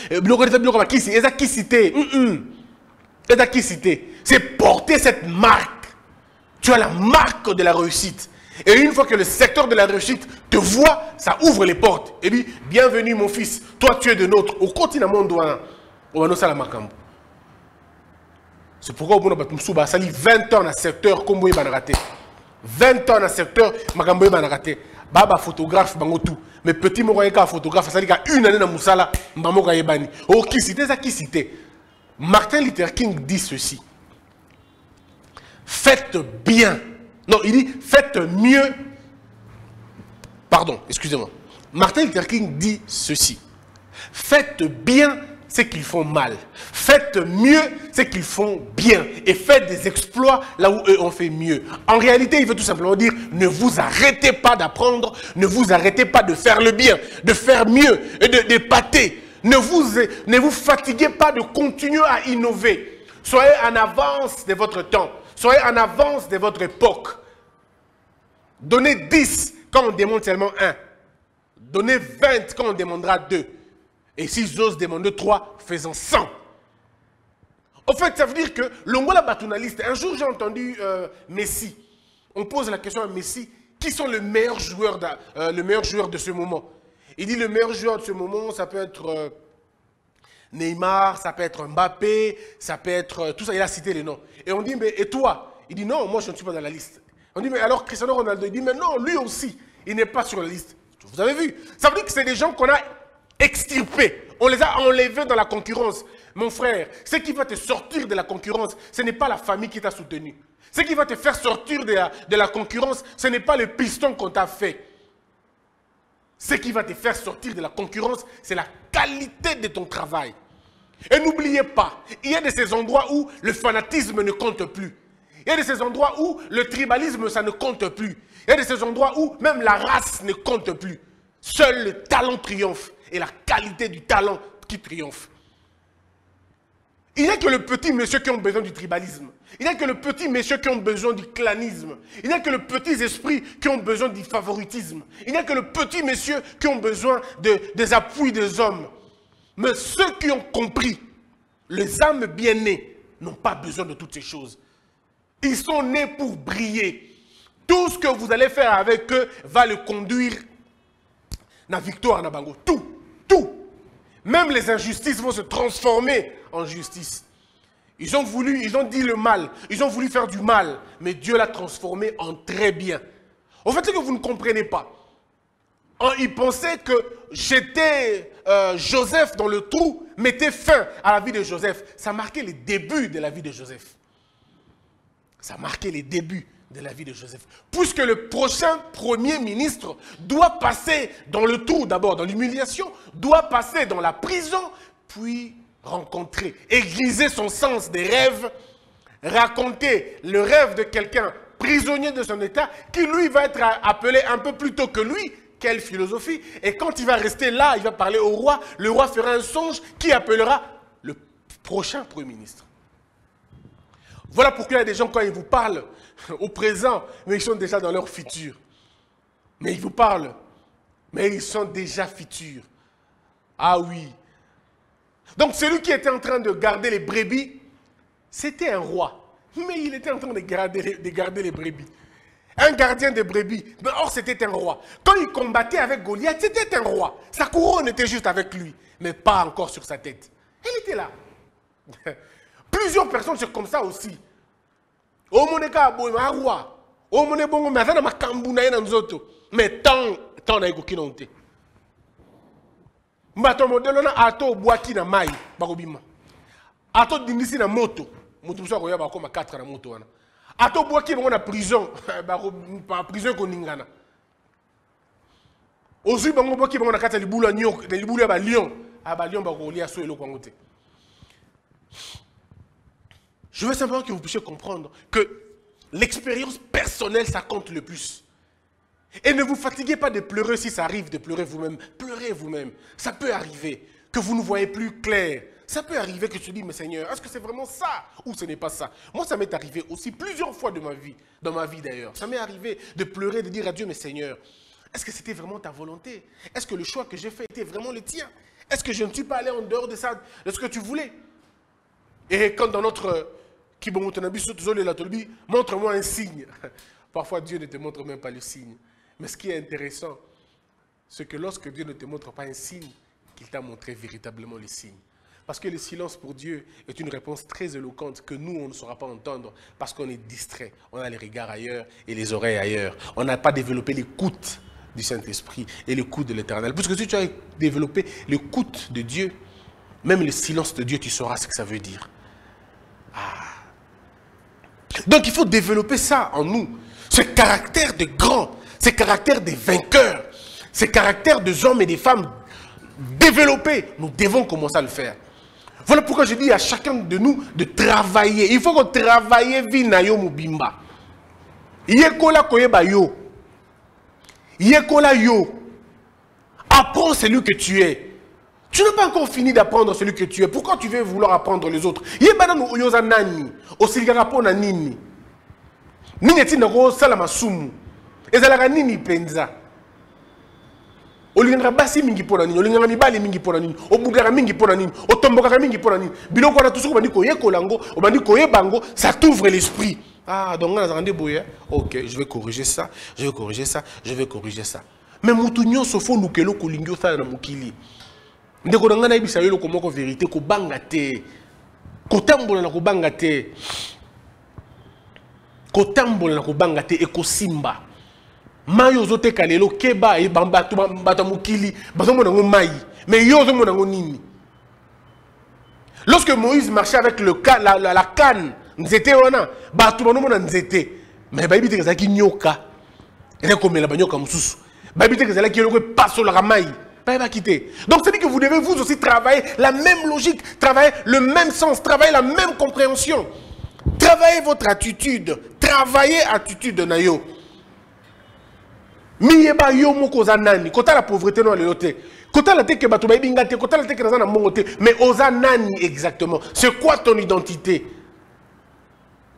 c'est porter cette marque. Tu as la marque de la réussite. Et une fois que le secteur de la réussite te voit, ça ouvre les portes. Et puis, bienvenue mon fils, toi tu es de notre. Au quotidien monde, c'est pourquoi on a sali 20 ans dans le secteur comme il a raté. 20 ans dans le secteur, Makambo il a raté. Baba photographe, bango tout. Mais petit Moraïka photographe, ça dit qu'il y a une année dans Moussala, Mbamo Kayebani. Oh, qui cité ça, qui cité? Martin Luther King dit ceci. Faites bien. Non, il dit faites mieux. Pardon, excusez-moi. Martin Luther King dit ceci. Faites bien c'est qu'ils font mal. Faites mieux, c'est qu'ils font bien. Et faites des exploits là où eux ont fait mieux. En réalité, il veut tout simplement dire, ne vous arrêtez pas d'apprendre, ne vous arrêtez pas de faire le bien, de faire mieux et d'épater. Ne vous fatiguez pas de continuer à innover. Soyez en avance de votre temps. Soyez en avance de votre époque. Donnez 10 quand on demande seulement 1. Donnez 20 quand on demandera 2. Et s'ils osent demander 3, faisons 100. En fait, ça veut dire que l'Ongola Batunaliste, un jour j'ai entendu Messi. On pose la question à Messi, qui sont les meilleurs joueurs de ce moment? Il dit le meilleur joueur de ce moment, ça peut être Neymar, ça peut être Mbappé, ça peut être tout ça. Il a cité les noms. Et on dit, mais et toi? Il dit non, moi je ne suis pas dans la liste. On dit, mais alors Cristiano Ronaldo? Il dit, mais non, lui aussi, il n'est pas sur la liste. Vous avez vu? Ça veut dire que c'est des gens qu'on a extirpés. On les a enlevés dans la concurrence. Mon frère, ce qui va te sortir de la concurrence, ce n'est pas la famille qui t'a soutenu. Ce qui va te faire sortir de la concurrence, ce n'est pas le piston qu'on t'a fait. Ce qui va te faire sortir de la concurrence, c'est la qualité de ton travail. Et n'oubliez pas, il y a de ces endroits où le fanatisme ne compte plus. Il y a de ces endroits où le tribalisme, ça ne compte plus. Il y a de ces endroits où même la race ne compte plus. Seul le talent triomphe et la qualité du talent qui triomphe. Il n'y a que le petit monsieur qui ont besoin du tribalisme. Il n'y a que le petit monsieur qui ont besoin du clanisme. Il n'y a que le petit esprit qui ont besoin du favoritisme. Il n'y a que le petit monsieur qui ont besoin des appuis des hommes. Mais ceux qui ont compris, les âmes bien nées, n'ont pas besoin de toutes ces choses. Ils sont nés pour briller. Tout ce que vous allez faire avec eux va le conduire à la victoire na bango. Tout. Même les injustices vont se transformer en justice. Ils ont dit le mal, ils ont voulu faire du mal, mais Dieu l'a transformé en très bien. En fait, ce que vous ne comprenez pas, ils pensaient que jeter Joseph dans le trou mettait fin à la vie de Joseph. Ça marquait les débuts de la vie de Joseph. Ça marquait les débuts de la vie de Joseph. Puisque le prochain premier ministre doit passer dans le trou, d'abord dans l'humiliation, doit passer dans la prison, puis rencontrer, aiguiser son sens des rêves, raconter le rêve de quelqu'un prisonnier de son état, qui lui va être appelé un peu plus tôt que lui. Quelle philosophie! Et quand il va rester là, il va parler au roi, le roi fera un songe qui appellera le prochain premier ministre. Voilà pourquoi il y a des gens, quand ils vous parlent au présent, mais ils sont déjà dans leur futur. Mais ils vous parlent, mais ils sont déjà futurs. Ah oui. Donc celui qui était en train de garder les brebis, c'était un roi. Mais il était en train de garder les brebis. Un gardien de brebis. Mais or, c'était un roi. Quand il combattait avec Goliath, c'était un roi. Sa couronne était juste avec lui, mais pas encore sur sa tête. Elle était là. Plusieurs personnes sont comme ça aussi. Oh mon eka boy ma roi. Oh mon ebongo mais ça na makambu na nzoto. Mais tant na eko kinonte. Mbato modelo na ato boaki na mai bakobima. Ato dindisi na moto. Moto muso ko yaba ko ma 4 na moto wana. Ato boaki na prison, ba prison ko ningana. Ozu bango boaki bango na kata libulu nyok, na libulu ya ba lion. Ba lion ba ko lia so elo kwango te. Je veux simplement que vous puissiez comprendre que l'expérience personnelle, ça compte le plus. Et ne vous fatiguez pas de pleurer si ça arrive, de pleurer vous-même. Pleurez vous-même. Ça peut arriver que vous ne voyez plus clair. Ça peut arriver que tu dis, mais Seigneur, est-ce que c'est vraiment ça ou ce n'est pas ça? Moi, ça m'est arrivé aussi plusieurs fois de ma vie, dans ma vie d'ailleurs. Ça m'est arrivé de pleurer, de dire à Dieu, mais Seigneur, est-ce que c'était vraiment ta volonté? Est-ce que le choix que j'ai fait était vraiment le tien? Est-ce que je ne suis pas allé en dehors de ça, de ce que tu voulais? Et quand dans notre... montre-moi un signe. Parfois, Dieu ne te montre même pas le signe. Mais ce qui est intéressant, c'est que lorsque Dieu ne te montre pas un signe, qu'il t'a montré véritablement le signe. Parce que le silence pour Dieu est une réponse très éloquente que nous, on ne saura pas entendre parce qu'on est distrait. On a les regards ailleurs et les oreilles ailleurs. On n'a pas développé l'écoute du Saint-Esprit et l'écoute de l'Éternel. Puisque si tu as développé l'écoute de Dieu, même le silence de Dieu, tu sauras ce que ça veut dire. Donc il faut développer ça en nous. Ce caractère de grands, ce caractère des vainqueurs, ce caractère des hommes et des femmes développés. Nous devons commencer à le faire. Voilà pourquoi je dis à chacun de nous de travailler. Il faut qu'on travaille vinayo mubimba. Yekola koyeba yo. Yekola yo. Apprends celui que tu es. Tu n'as pas encore fini d'apprendre celui que tu es. Pourquoi tu veux vouloir apprendre les autres? Yebana no oyoza nani. Osilika pona nini. Nini tina ko sala masumu. Ezalaka nini penza. Olinganga basi mingi pona nini. Olinganga mibali mingi pona nini. Obugara mingi pona nini. Otombokaka mingi pona nini. Biloko na tusuko bandi ko yekolango, obandi ko yebango, ça t'ouvre l'esprit. Ah, donc on a rendu boya. OK, je vais corriger ça, je vais corriger ça, je vais corriger ça. Mais mutunyo sofo lukelo kolingyo sala na mukili. Ndeko na ngana ibisa yelo komoko vérité ko banga te. Ko tambola na ko banga te. Ko tambola na ko banga te e ko simba. Mayo zote kalelo keba e bamba tu bata mukili, bazomo na ngo mai. Mais yo zomo na ngo nini. Lorsque Moïse marchait avec la canne, nzete wana, batu banomo na nzete. Mais ba ibite kezaki nyoka. Ele komela ba nyoka mususu. Ba ibite kezala ki eloko passo la mai. Pas quitter. Donc c'est dit que vous devez vous aussi travailler la même logique, travailler le même sens, travailler la même compréhension. Travaillez votre attitude, travaillez attitude de nayo. Miyeba yo moko zanani, kota la pauvreté non le yote. Kota la teke batu ba ibingate, kota la teke na mongote, mais ozanani exactement. C'est quoi ton identité?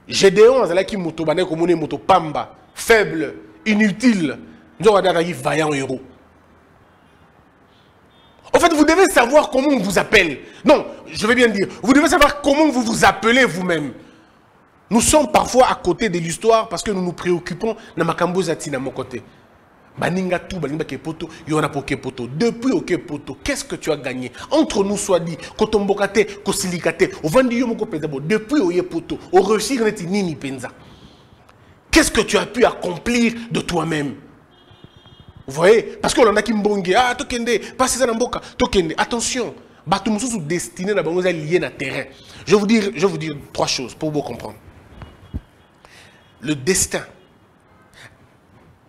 Gédéon azala ki moto bané komone moto pamba, faible, inutile. Nous on va dire vaillant héros. En fait, vous devez savoir comment on vous appelle. Non, je vais bien dire, vous devez savoir comment vous vous appelez vous-même. Nous sommes parfois à côté de l'histoire parce que nous nous préoccupons de Makambo Zati à mon côté. Baninga tout, baninga kepoto, yona po kepoto. Depuis au kepoto, qu'est-ce que tu as gagné? Entre nous soit dit, kotombokate, kosilikate, au vendi yo moko penza bo. Depuis au yepoto, au réussir neti nini penza. Qu'est-ce que tu as pu accomplir de toi-même? Vous voyez? Parce que l'on a qui mbonge, ah, tokende, passez ça dans boka, tokende. Attention, batumoussou sous destiné na bangoza lié na terrain. Je vais vous dire trois choses pour vous comprendre. Le destin,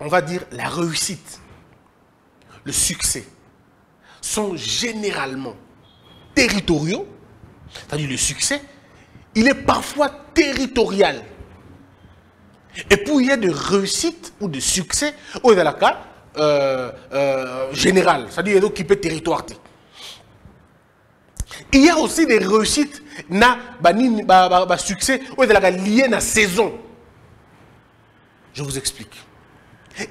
on va dire la réussite, le succès, sont généralement territoriaux. C'est-à-dire le succès, il est parfois territorial. Et puis il y a de réussite ou de succès, ou dans la cas, général, c'est-à-dire qui peut territoire. Il y a aussi des réussites na succès liés à la saison. Je vous explique.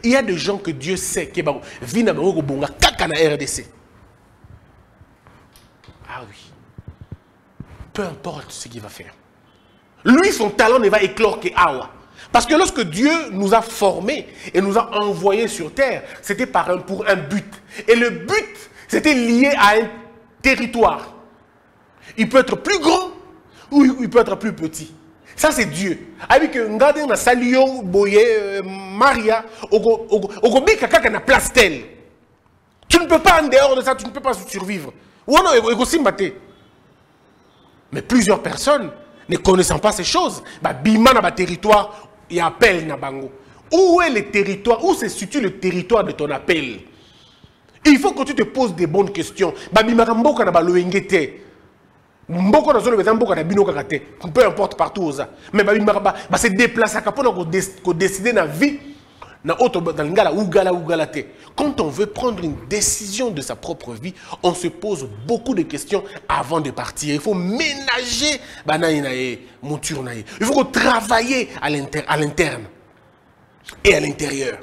Il y a des gens que Dieu sait qui vivent dans la RDC. Ah oui. Peu importe ce qu'il va faire. Lui, son talent ne va éclore que Awa. Parce que lorsque Dieu nous a formés et nous a envoyés sur terre, c'était pour un but. Et le but, c'était lié à un territoire. Il peut être plus grand ou il peut être plus petit. Ça, c'est Dieu. Avec regardez na salio boye Maria, ogobika kaka na place telle. Tu ne peux pas en dehors de ça, tu ne peux pas survivre. Ou non, mais plusieurs personnes ne connaissant pas ces choses, bima na ba territoire. Il appelle Nabango. Où est le territoire? Où se situe le territoire de ton appel? Il faut que tu te poses des bonnes questions. Peu importe partout. Mais se déplacer pour décider dans la vie. Quand on veut prendre une décision de sa propre vie, on se pose beaucoup de questions avant de partir. Il faut ménager, il faut travailler à l'interne et à l'intérieur.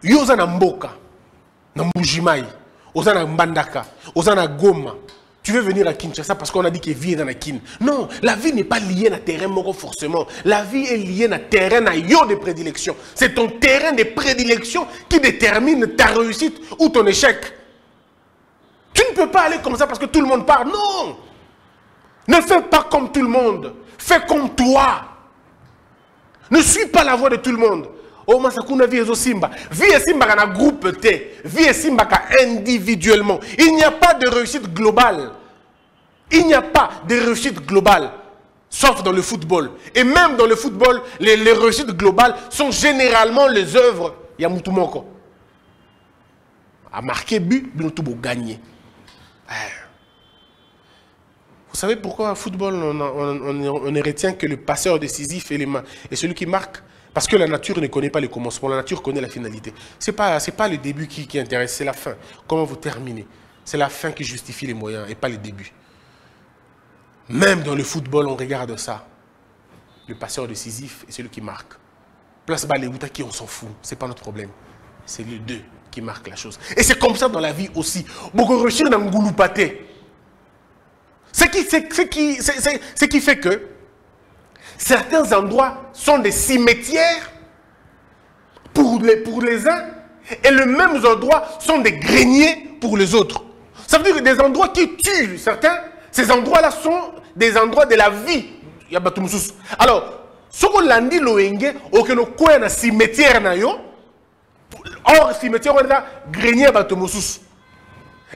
Yoza na mboka, na Mbujimai, oza na Mbandaka, oza na Goma. Tu veux venir à Kinshasa parce qu'on a dit que vie est dans la Kin. Non, la vie n'est pas liée à terrain moko forcément. La vie est liée à terrain à yo de prédilection. C'est ton terrain de prédilection qui détermine ta réussite ou ton échec. Tu ne peux pas aller comme ça parce que tout le monde part. Non. Ne fais pas comme tout le monde. Fais comme toi. Ne suis pas la voix de tout le monde. Oh, Masakuna vie simba. Vie simba dans un groupe T. Vie simba individuellement. Il n'y a pas de réussite globale. Il n'y a pas de réussite globale. Sauf dans le football. Et même dans le football, les réussites globales sont généralement les œuvres. Yamutumoko. A marqué but, Binotubo gagné. Vous savez pourquoi au football, on ne retient que le passeur décisif et celui qui marque? Parce que la nature ne connaît pas le commencement, la nature connaît la finalité. Ce n'est pas le début qui intéresse, c'est la fin. Comment vous terminez? C'est la fin qui justifie les moyens et pas le début. Même dans le football, on regarde ça. Le passeur décisif et celui qui marque. Place Baléouta qui on s'en fout, ce n'est pas notre problème. C'est les deux qui marquent la chose. Et c'est comme ça dans la vie aussi. Beaucoup recherchent dans Ngouloupate. Ce qui fait que certains endroits sont des cimetières pour les uns et les mêmes endroits sont des greniers pour les autres. Ça veut dire que des endroits qui tuent certains, ces endroits-là sont des endroits de la vie. Alors, ce qu'on l'a dit, c'est que nous cimetière, or, cimetière, on a grenier.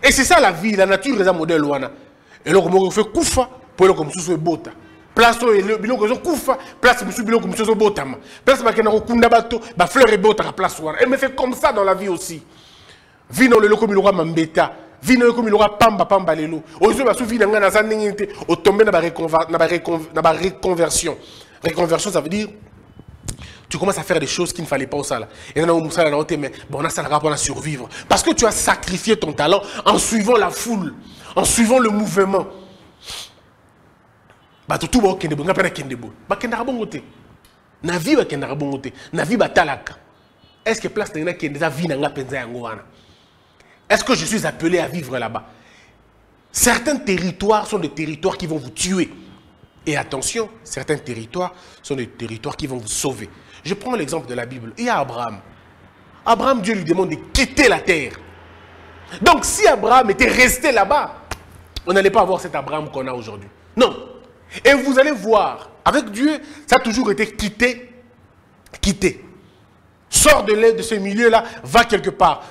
Et c'est ça la vie, la nature est un modèle. Et là, on fait koufa pour le comme sous bota. Place où le bilon que koufa, place monsieur bilon comme sous bota. Place ma kenaro kunda bato, ba fleur et bota à place où. Elle me fait comme ça dans la vie aussi. Vino le comme il aura mambeta, vino comme il aura pamba lelo. Aujourd'hui, ba soufi dans na zaningité, au tomber na ba reconversion. Reconversion, ça veut dire tu commences à faire des choses qu'il ne fallait pas au sala. Et là, on a mais bon, on a ça pour survivre. Parce que tu as sacrifié ton talent en suivant la foule, en suivant le mouvement. Bah tout bon kende bon, on appelle kende bon. Bah kende bon côté. Na vie ba kende bon côté. Na vie ba talaka. Est-ce que place na kende za vie na nga penza yango wana? Est-ce que je suis appelé à vivre là-bas? Certains territoires sont des territoires qui vont vous tuer. Et attention, certains territoires sont des territoires qui vont vous sauver. Je prends l'exemple de la Bible. Il y a Abraham. Abraham, Dieu lui demande de quitter la terre. Donc si Abraham était resté là-bas, on n'allait pas avoir cet Abraham qu'on a aujourd'hui. Non. Et vous allez voir, avec Dieu, ça a toujours été quitter. Sors de ce milieu-là, va quelque part.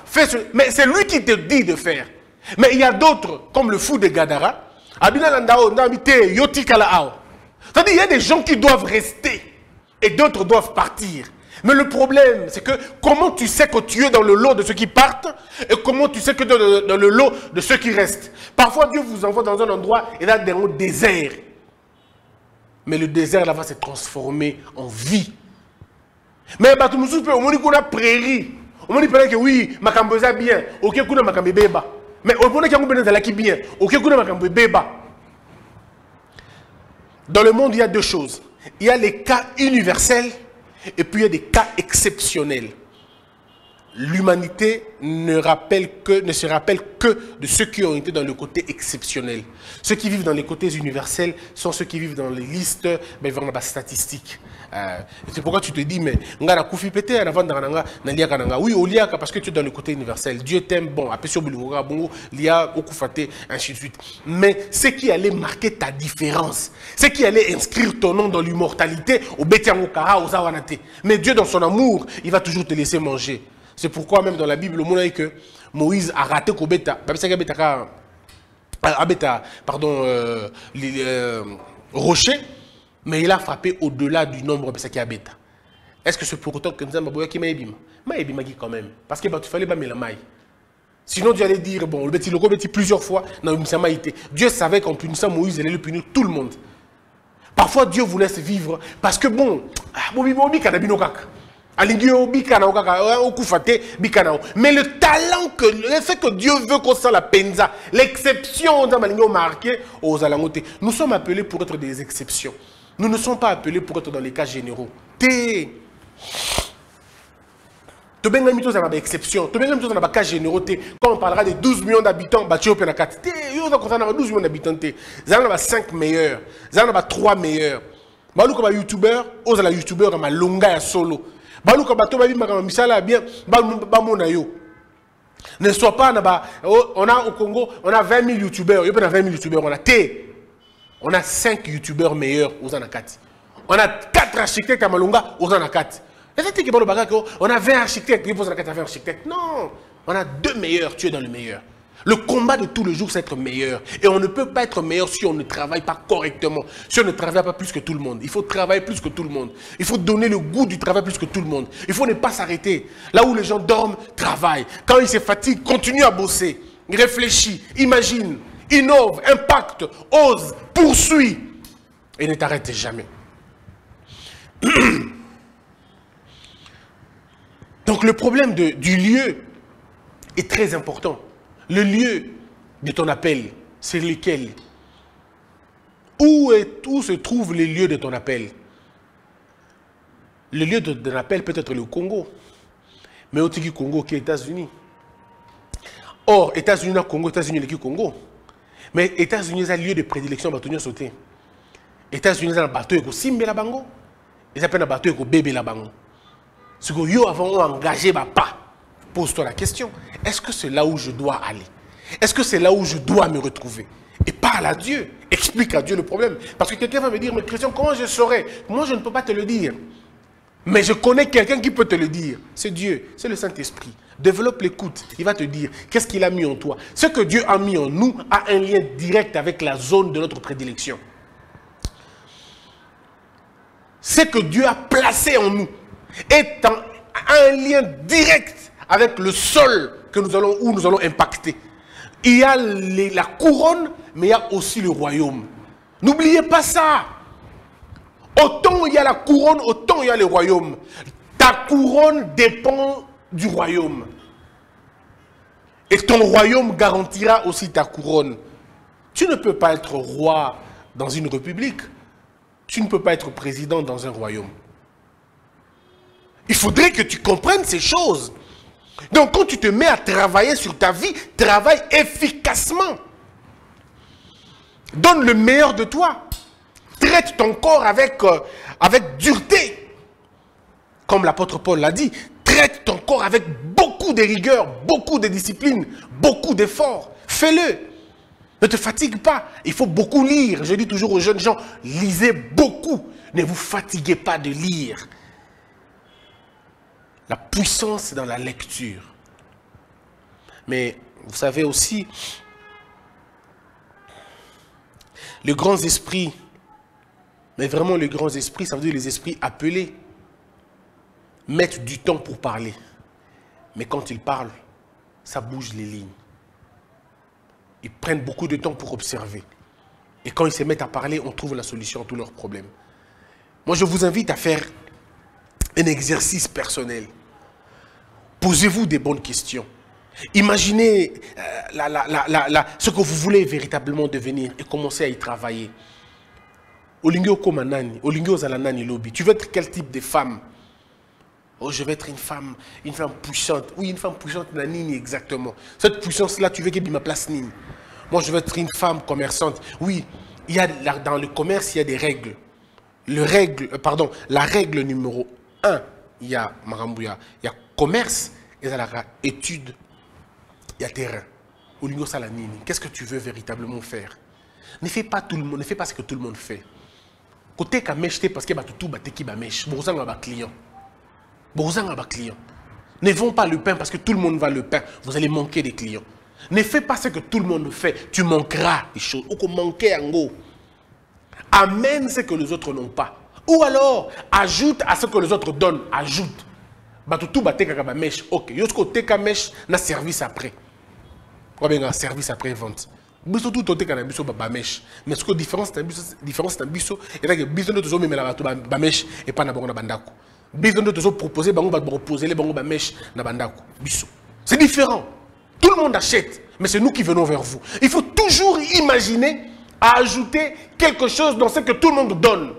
Mais c'est lui qui te dit de faire. Mais il y a d'autres, comme le fou de Gadara. C'est-à-dire, il y a des gens qui doivent rester et d'autres doivent partir. Mais le problème, c'est que comment tu sais que tu es dans le lot de ceux qui partent et comment tu sais que tu es dans le lot de ceux qui restent. Parfois, Dieu vous envoie dans un endroit et là, dans un désert. Mais le désert, là, va se transformer en vie. Mais on dit qu'on a prairie. On dit que oui, ma camboza bien. Ok, qu'on a ma cambébéba. Mais on dit qu'on a la qui bien. Ok, qu'on a ma cambébéba. Dans le monde, il y a deux choses. Il y a les cas universels et puis il y a des cas exceptionnels. L'humanité ne se rappelle que de ceux qui ont été dans le côté exceptionnel. Ceux qui vivent dans les côtés universels sont ceux qui vivent dans les listes statistiques. C'est pourquoi tu te dis, mais oui, Oliaka, parce que tu es dans le côté universel. Dieu t'aime, bon, ainsi de suite. Mais ce qui allait marquer ta différence, ce qui allait inscrire ton nom dans l'immortalité, mais Dieu, dans son amour, il va toujours te laisser manger. C'est pourquoi même dans la Bible, on dit que Moïse a raté rocher, mais il a frappé au-delà du nombre de bêta. Est-ce que c'est pour autant que nous avons dit que quand même? Parce qu'il fallait pas mettre la maille. Sinon, Dieu allait dire, bon, le petit plusieurs fois, Dieu savait qu'en punissant Moïse, il allait punir tout le monde. Parfois, Dieu vous laisse vivre parce que bon, mais le talent, le fait que Dieu veut qu'on soit la penza, l'exception, nous sommes appelés pour être des exceptions. Nous ne sommes pas appelés pour être dans les cas généraux. Exception. Quand on parlera de 12 millions d'habitants, il y a 12 millions d'habitants. Il y en a 5 meilleurs. Il y en a 3 meilleurs. Il y a youtubeurs, il y a youtubeurs, il y a longa solo. Ne soit pas, on a au Congo, on a 20 000 youtubeurs, on a 5 youtubeurs meilleurs aux Anakati. On a 4 architectes à Malunga aux Anakati. On a 20 architectes, non, on a 2 meilleurs, tu es dans le meilleur. Le combat de tous les jours, c'est être meilleur. Et on ne peut pas être meilleur si on ne travaille pas correctement. Si on ne travaille pas plus que tout le monde. Il faut travailler plus que tout le monde. Il faut donner le goût du travail plus que tout le monde. Il faut ne pas s'arrêter. Là où les gens dorment, travaillent. Quand ils se fatiguent, continue à bosser. Réfléchis, imagine. innove, impacte, ose, poursuit et ne t'arrête jamais. Donc le problème du lieu est très important. Le lieu de ton appel, c'est lequel? Où se trouvent les lieux de ton appel? Le lieu de ton appel peut être le Congo. Mais au Congo qui est États-Unis. Or, États-Unis, Congo, États-Unis, le Congo. Mais États-Unis, c'est un lieu de prédilection pour sauter. États-Unis, c'est un bateau qui simbe la bango. Et c'est un bateau qui bébé la bango. Ce que yo avons engagé ma pas. Pose-toi la question. Est-ce que c'est là où je dois aller? Est-ce que c'est là où je dois me retrouver? Et parle à Dieu. Explique à Dieu le problème. Parce que quelqu'un va me dire, mais Christian, comment je saurais? Moi, je ne peux pas te le dire. Mais je connais quelqu'un qui peut te le dire. C'est Dieu, c'est le Saint-Esprit. Développe l'écoute. Il va te dire qu'est-ce qu'il a mis en toi. Ce que Dieu a mis en nous a un lien direct avec la zone de notre prédilection. Ce que Dieu a placé en nous est un lien direct avec le sol où nous allons impacter. Il y a la couronne, mais il y a aussi le royaume. N'oubliez pas ça. Autant il y a la couronne, autant il y a le royaume. Ta couronne dépend du royaume. Et ton royaume garantira aussi ta couronne. Tu ne peux pas être roi dans une république. Tu ne peux pas être président dans un royaume. Il faudrait que tu comprennes ces choses. Donc quand tu te mets à travailler sur ta vie, travaille efficacement. Donne le meilleur de toi. Traite ton corps avec dureté. Comme l'apôtre Paul l'a dit, traite ton corps avec beaucoup de rigueur, beaucoup de discipline, beaucoup d'efforts. Fais-le. Ne te fatigue pas. Il faut beaucoup lire. Je dis toujours aux jeunes gens, lisez beaucoup. Ne vous fatiguez pas de lire. La puissance c'est dans la lecture. Mais vous savez aussi, les grands esprits, mais vraiment les grands esprits, ça veut dire les esprits appelés, mettent du temps pour parler. Mais quand ils parlent, ça bouge les lignes. Ils prennent beaucoup de temps pour observer. Et quand ils se mettent à parler, on trouve la solution à tous leurs problèmes. Moi, je vous invite à faire un exercice personnel. Posez-vous des bonnes questions. Imaginez ce que vous voulez véritablement devenir et commencez à y travailler. Tu veux être quel type de femme? Oh, je vais être une femme puissante. Oui, une femme puissante, Nani, exactement. Cette puissance-là, tu veux qu'elle ait ma place, Nini. Moi, je veux être une femme commerçante. Oui, dans le commerce, il y a des règles. La règle numéro 1, il y a Marambouya, il y a commerce, et il y a étude, il y a terrain. Qu'est-ce que tu veux véritablement faire? Ne fais pas ce que tout le monde fait. Côté kamèche, parce que tout bateki bamèche. Client. Ne vends pas le pain parce que tout le monde va le pain. Vous allez manquer des clients. Ne fais pas ce que tout le monde fait. Tu manqueras des choses. Ou manquer en gros. Amène ce que les autres n'ont pas. Ou alors, ajoute à ce que les autres donnent. Ajoute. Ok. Yosko teka mèche na service après. Ou bien service après vente. Biso tout teka na biso ba mèche. Mais ce que différence na biso et là que biso no tozo memela bato ba mèche et pas na bango na bandako. Biso no tozo proposer bango ba proposer les bango ba mèche na bandako. Biso. C'est différent. Tout le monde achète, mais c'est nous qui venons vers vous. Il faut toujours imaginer à ajouter quelque chose dans ce que tout le monde donne.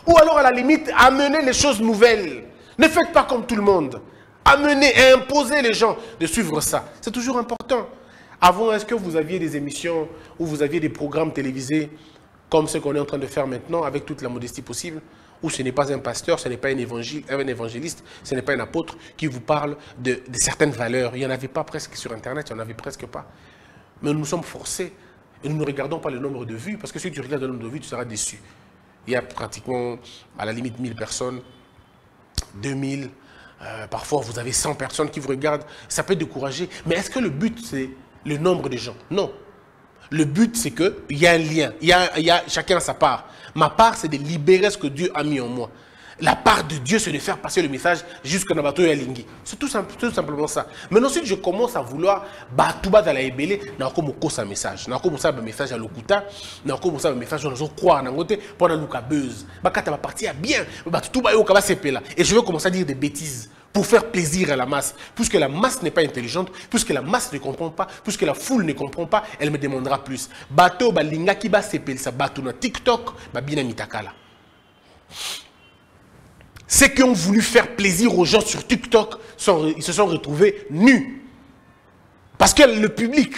Ou alors à la limite, amener les choses nouvelles. Ne faites pas comme tout le monde. Amenez et imposer les gens de suivre ça. C'est toujours important. Avant, est-ce que vous aviez des émissions ou vous aviez des programmes télévisés comme ce qu'on est en train de faire maintenant, avec toute la modestie possible, où ce n'est pas un pasteur, ce n'est pas un évangéliste, ce n'est pas un apôtre qui vous parle de certaines valeurs. Il n'y en avait pas presque sur Internet, il n'y en avait presque pas. Mais nous sommes forcés et nous ne regardons pas le nombre de vues, parce que si tu regardes le nombre de vues, tu seras déçu. Il y a pratiquement, à la limite, 1000 personnes, 2000, parfois vous avez 100 personnes qui vous regardent. Ça peut décourager. Mais est-ce que le but, c'est le nombre de gens? Non. Le but, c'est qu'il y a un lien. Il y a chacun sa part. Ma part, c'est de libérer ce que Dieu a mis en moi. La part de Dieu, c'est de faire passer le message jusqu'à Nabato et Alingi. C'est tout simplement ça. Mais ensuite, je commence à vouloir batouba dans la ébélé, n'a comme un message. N'a comme ça un message à l'okuta, n'a comme ça un message à nous croire, n'a côté pour la louka buzz. Bakata va partir bien, batouba yo kaba sepela. Et je vais commencer à dire des bêtises pour faire plaisir à la masse. Puisque la masse n'est pas intelligente, puisque la masse ne comprend pas, puisque la foule ne comprend pas, elle me demandera plus. Bato balinga ki ba sepel sa batou na TikTok, ba bina mitakala. Ceux qui ont voulu faire plaisir aux gens sur TikTok, ils se sont retrouvés nus. Parce que le public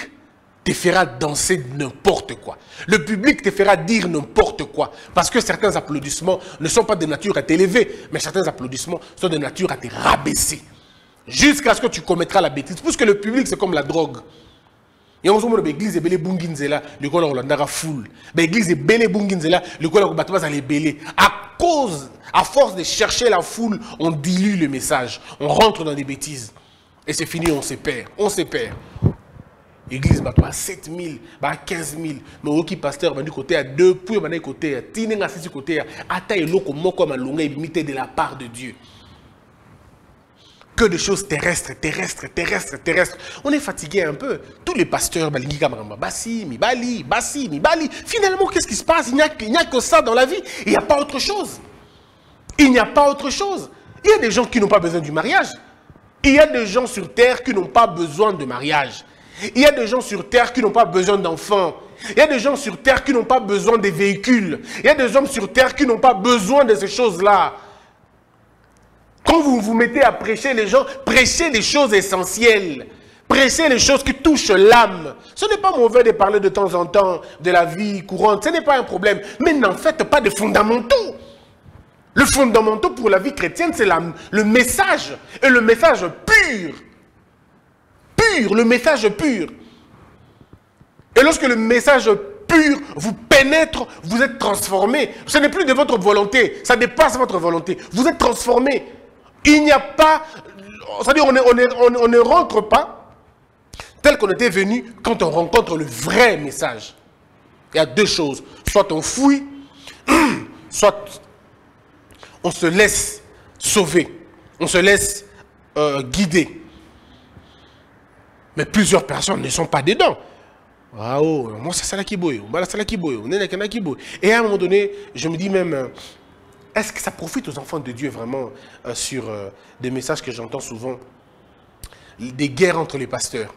te fera danser n'importe quoi. Le public te fera dire n'importe quoi. Parce que certains applaudissements ne sont pas de nature à t'élever, mais certains applaudissements sont de nature à te rabaisser. Jusqu'à ce que tu commettras la bêtise. Puisque le public, c'est comme la drogue. Et on se dit que l'église est belle bunginzela, le col Rolandara foule. L'église est belle bunginzela, le col Batouba les belé. À force de chercher la foule, on dilue le message. On rentre dans des bêtises. Et c'est fini, on se perd. On se perd. L'église Batouba 7 000, 15 000. Mais au pasteur, du côté à 2, puis du côté à Tine, à 6 côté à Taï, Loko, Moko, Malunga, imité de la part de Dieu. Que de choses terrestres. On est fatigué un peu. Tous les pasteurs, Bassi, Mibali. Finalement, qu'est-ce qui se passe? Il n'y a que ça dans la vie. Il n'y a pas autre chose. Il n'y a pas autre chose. Il y a des gens qui n'ont pas besoin du mariage. Il y a des gens sur terre qui n'ont pas besoin de mariage. Il y a des gens sur terre qui n'ont pas besoin d'enfants. Il y a des gens sur terre qui n'ont pas besoin de véhicules. Il y a des hommes sur terre qui n'ont pas besoin de ces choses-là. Quand vous vous mettez à prêcher les gens, prêchez les choses essentielles. Prêchez les choses qui touchent l'âme. Ce n'est pas mauvais de parler de temps en temps de la vie courante. Ce n'est pas un problème. Mais n'en faites pas de fondamentaux. Le fondamental pour la vie chrétienne, c'est le message. Et le message pur. Le message pur. Et lorsque le message pur vous pénètre, vous êtes transformé. Ce n'est plus de votre volonté. Ça dépasse votre volonté. Vous êtes transformé. Il n'y a pas... C'est-à-dire on ne rentre pas tel qu'on était venu quand on rencontre le vrai message. Il y a deux choses. Soit on fouille, soit on se laisse sauver. On se laisse guider. Mais plusieurs personnes ne sont pas dedans. Waouh, moi c'est ça là qui boue. Et à un moment donné, je me dis même... Est-ce que ça profite aux enfants de Dieu vraiment sur des messages que j'entends souvent? Des guerres entre les pasteurs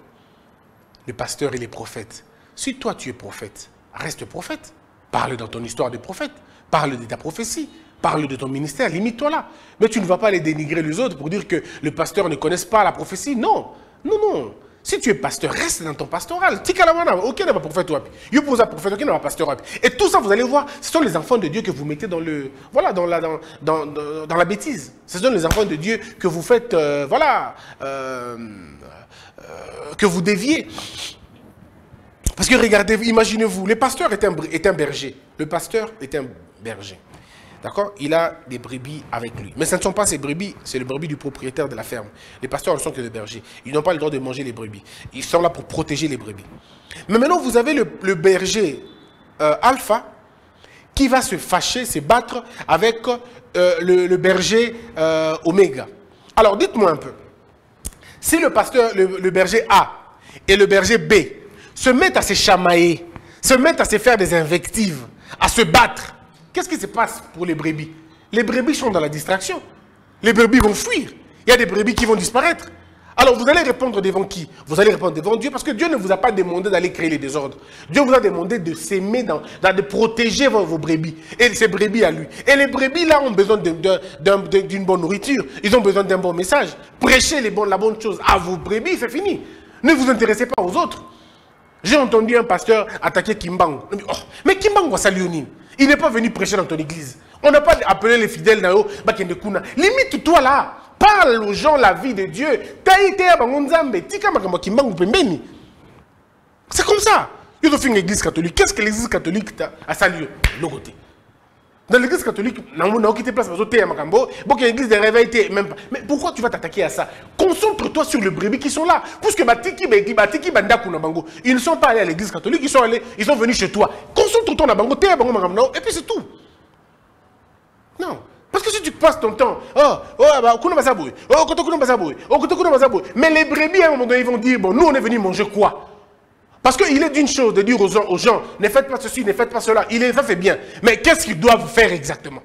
et les prophètes. Si toi tu es prophète, reste prophète. Parle dans ton histoire de prophète. Parle de ta prophétie. Parle de ton ministère. Limite-toi là. Mais tu ne vas pas aller dénigrer les autres pour dire que le pasteur ne connaisse pas la prophétie. Non. Non. Si tu es pasteur, reste dans ton pastoral. Ok, n'est pas prophète. You pose un prophète, ok, n'est pas pasteur. Et tout ça, vous allez voir, ce sont les enfants de Dieu que vous mettez dans le, voilà, dans la bêtise. Ce sont les enfants de Dieu que vous faites, que vous déviez. Parce que regardez, imaginez-vous, le pasteur est un berger. Le pasteur est un berger. D'accord? Il a des brebis avec lui. Mais ce ne sont pas ses brebis, c'est le brebis du propriétaire de la ferme. Les pasteurs ne sont que des bergers. Ils n'ont pas le droit de manger les brebis. Ils sont là pour protéger les brebis. Mais maintenant, vous avez le berger alpha qui va se fâcher, se battre avec le berger oméga. Alors, dites-moi un peu. Si le pasteur, le berger A et le berger B se mettent à se chamailler, se mettent à se faire des invectives, à se battre, qu'est-ce qui se passe pour les brebis? Les brebis sont dans la distraction. Les brebis vont fuir. Il y a des brebis qui vont disparaître. Alors vous allez répondre devant qui? Vous allez répondre devant Dieu, parce que Dieu ne vous a pas demandé d'aller créer les désordres. Dieu vous a demandé de s'aimer, de protéger vos brebis. Et ces brebis à lui. Et les brebis là ont besoin d'une bonne nourriture. Ils ont besoin d'un bon message. Prêchez la bonne chose à vos brebis, c'est fini. Ne vous intéressez pas aux autres. J'ai entendu un pasteur attaquer Kimbangu. Mais Kimbangu, ça lui. Il n'est pas venu prêcher dans ton église. On n'a pas appelé les fidèles Nao, Bakendekuna. Limite-toi là. Parle aux gens la vie de Dieu. C'est comme ça. Il y a une église catholique. Qu'est-ce que l'église catholique a salué? Le côté. Dans l'église catholique, on a quitté place pour l'église de réveil. Mais pourquoi tu vas t'attaquer à ça? Concentre-toi sur les brebis qui sont là. Puisque ils ne sont pas allés à l'église catholique, ils sont venus chez toi. Concentre-toi sur Bango, et puis c'est tout. Non. Parce que que si tu passes ton temps, mais les brebis, à un moment donné, ils vont dire, bon, nous, on est venus manger quoi? Parce qu'il est d'une chose de dire aux gens, ne faites pas ceci, ne faites pas cela. Ça fait bien. Mais qu'est-ce qu'ils doivent faire exactement?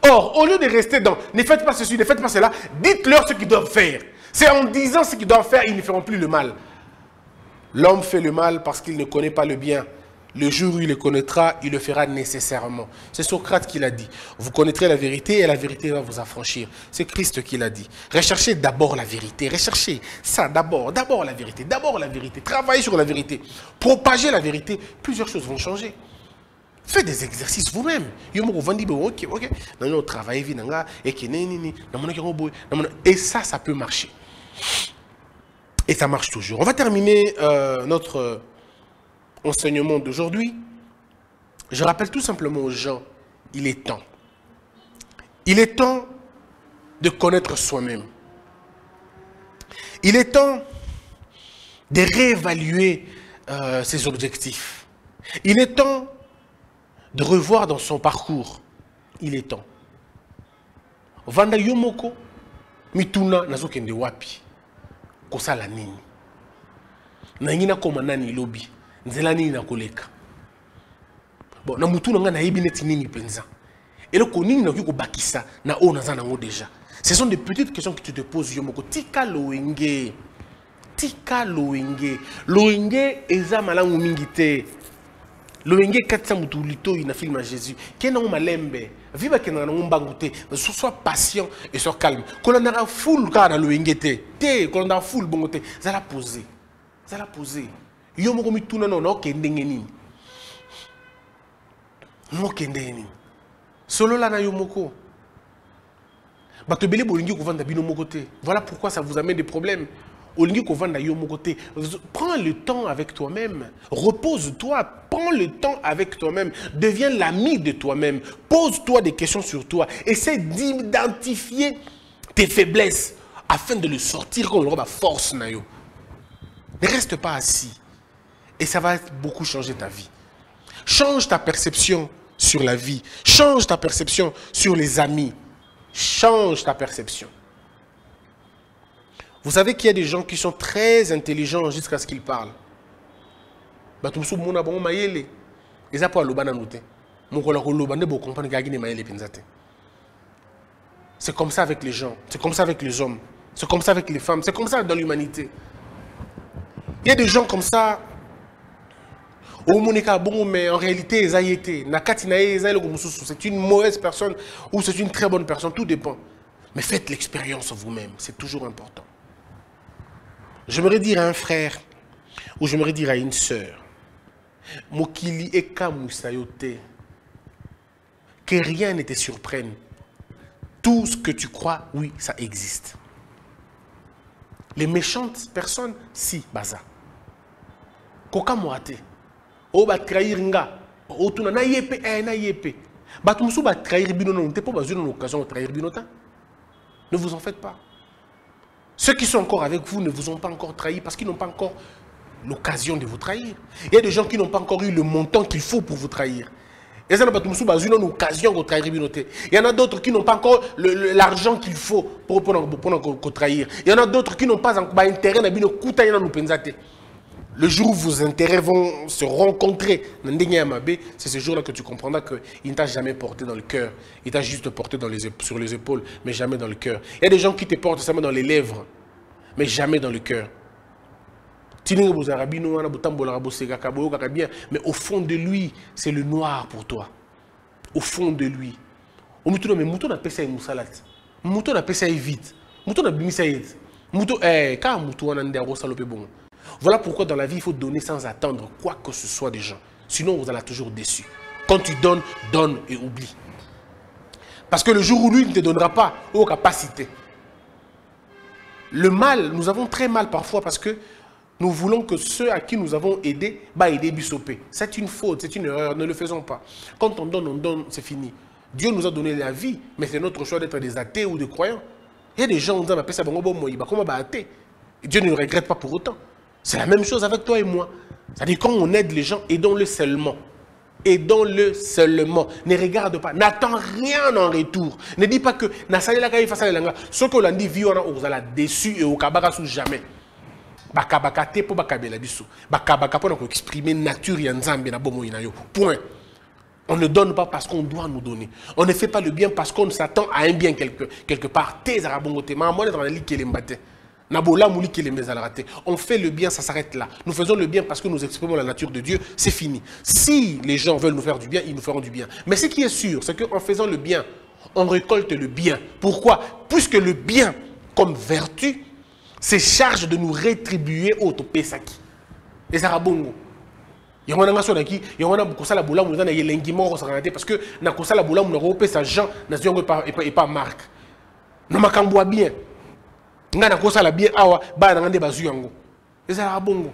Or, au lieu de rester dans, ne faites pas ceci, ne faites pas cela, dites-leur ce qu'ils doivent faire. C'est en disant ce qu'ils doivent faire, ils ne feront plus le mal. L'homme fait le mal parce qu'il ne connaît pas le bien. Le jour où il le connaîtra, il le fera nécessairement. C'est Socrate qui l'a dit. Vous connaîtrez la vérité et la vérité va vous affranchir. C'est Christ qui l'a dit. Recherchez d'abord la vérité. Recherchez ça d'abord. D'abord la vérité. D'abord la vérité. Travaillez sur la vérité. Propagez la vérité. Plusieurs choses vont changer. Faites des exercices vous-même. Et ça peut marcher. Et ça marche toujours. On va terminer notre enseignement d'aujourd'hui. Je rappelle tout simplement aux gens, il est temps. Il est temps de connaître soi-même. Il est temps de réévaluer ses objectifs. Il est temps de revoir dans son parcours. Il est temps. Vanda yomoko mituna nazokende wapi kosala nini. Nangina koma nani lobi. Nzela nini na koleka. Bon, na mutu nga na yebi neti nini penza. Et le konini na ko bakisa na o naza nango déjà. Ce sont des petites questions que tu te poses yomoko. Tika loenge. Tika loenge. Loenge eza malangu mingi te. Loenge katsa mutu lito ina film à Jésus. Kena o malembe. Viva kena na mbangu te. Sois patient et sois calme. Kolonara full ka na loenge te. Te kolonara full bongo te. Zala poser. Zala poser. Yo moko mituna no okende nini no okende nini solo la na yo moko bato belé bolingi ko vanda bino moko te. Voilà pourquoi ça vous amène des problèmes. Olingi ko vanda yo moko te. Prends le temps avec toi-même, repose-toi, prends le temps avec toi-même, deviens l'ami de toi-même, pose-toi des questions sur toi, essaie d'identifier tes faiblesses afin de le sortir comme la force na yo. Ne reste pas assis. Et ça va beaucoup changer ta vie. Change ta perception sur la vie. Change ta perception sur les amis. Change ta perception. Vous savez qu'il y a des gens qui sont très intelligents jusqu'à ce qu'ils parlent. C'est comme ça avec les gens. C'est comme ça avec les hommes. C'est comme ça avec les femmes. C'est comme ça dans l'humanité. Il y a des gens comme ça. Mais en réalité, c'est une mauvaise personne ou c'est une très bonne personne, tout dépend. Mais faites l'expérience vous-même, c'est toujours important. J'aimerais dire à un frère ou j'aimerais dire à une sœur, Mokili eka musayote, que rien ne te surprenne. Tout ce que tu crois, oui, ça existe. Les méchantes personnes, si, baza. Koka moate. O ba trahir nga o tuna na yepe na yepe ba tumsu ba trahir bino non te pas besoin d'une occasion de trahir bino ta. Ne vous en faites pas. Ceux qui sont encore avec vous ne vous ont pas encore trahi parce qu'ils n'ont pas encore l'occasion de vous trahir. Il y a des gens qui n'ont pas encore eu le montant qu'il faut pour vous trahir. Et ça n'a pas tumsu ba une occasion de trahir bino te. Il y en a d'autres qui n'ont pas encore l'argent qu'il faut pour trahir. Il y en a d'autres qui n'ont pas encore intérêt na bino kuta yana nous penzate. Le jour où vos intérêts vont se rencontrer, c'est ce jour-là que tu comprendras qu'il ne t'a jamais porté dans le cœur. Il t'a juste porté sur les épaules, mais jamais dans le cœur. Il y a des gens qui te portent seulement dans les lèvres, mais jamais dans le cœur. Mais au fond de lui, c'est le noir pour toi. Au fond de lui. Voilà pourquoi dans la vie, il faut donner sans attendre quoi que ce soit des gens. Sinon, vous allez toujours déçu. Quand tu donnes, donne et oublie. Parce que le jour où lui ne te donnera pas, aux capacités. Le mal, nous avons très mal parfois parce que nous voulons que ceux à qui nous avons aidé, aider Bissopé. C'est une faute, c'est une erreur, ne le faisons pas. Quand on donne, c'est fini. Dieu nous a donné la vie, mais c'est notre choix d'être des athées ou des croyants. Il y a des gens qui disent, ça comment athée. Dieu ne le regrette pas pour autant. C'est la même chose avec toi et moi. C'est-à-dire quand on aide les gens, aidons-les seulement. Aidons-le seulement. Ne regarde pas. N'attends rien en retour. Ne dis pas que ce que l'on dit, vous allez déçu et au kabaka sous jamais. Bakabaka te po bakabela biso. Bakabaka pour exprimer nature ya nzambe na bomo inayo. Point. On ne donne pas parce qu'on doit nous donner. On ne fait pas le bien parce qu'on s'attend à un bien quelque part. On fait le bien, ça s'arrête là. Nous faisons le bien parce que nous exprimons la nature de Dieu, c'est fini. Si les gens veulent nous faire du bien, ils nous feront du bien. Mais ce qui est sûr, c'est qu'en faisant le bien, on récolte le bien. Pourquoi? Puisque le bien, comme vertu, se charge de nous rétribuer au topesaki. Et ça rabongo. Il y a un parce que na kosala boula mu na sa Jean na ziongo et pas Marc. Na makambo bien. Nga na kosala bien awa ba na ngande bazu yango. Et ça rabongo.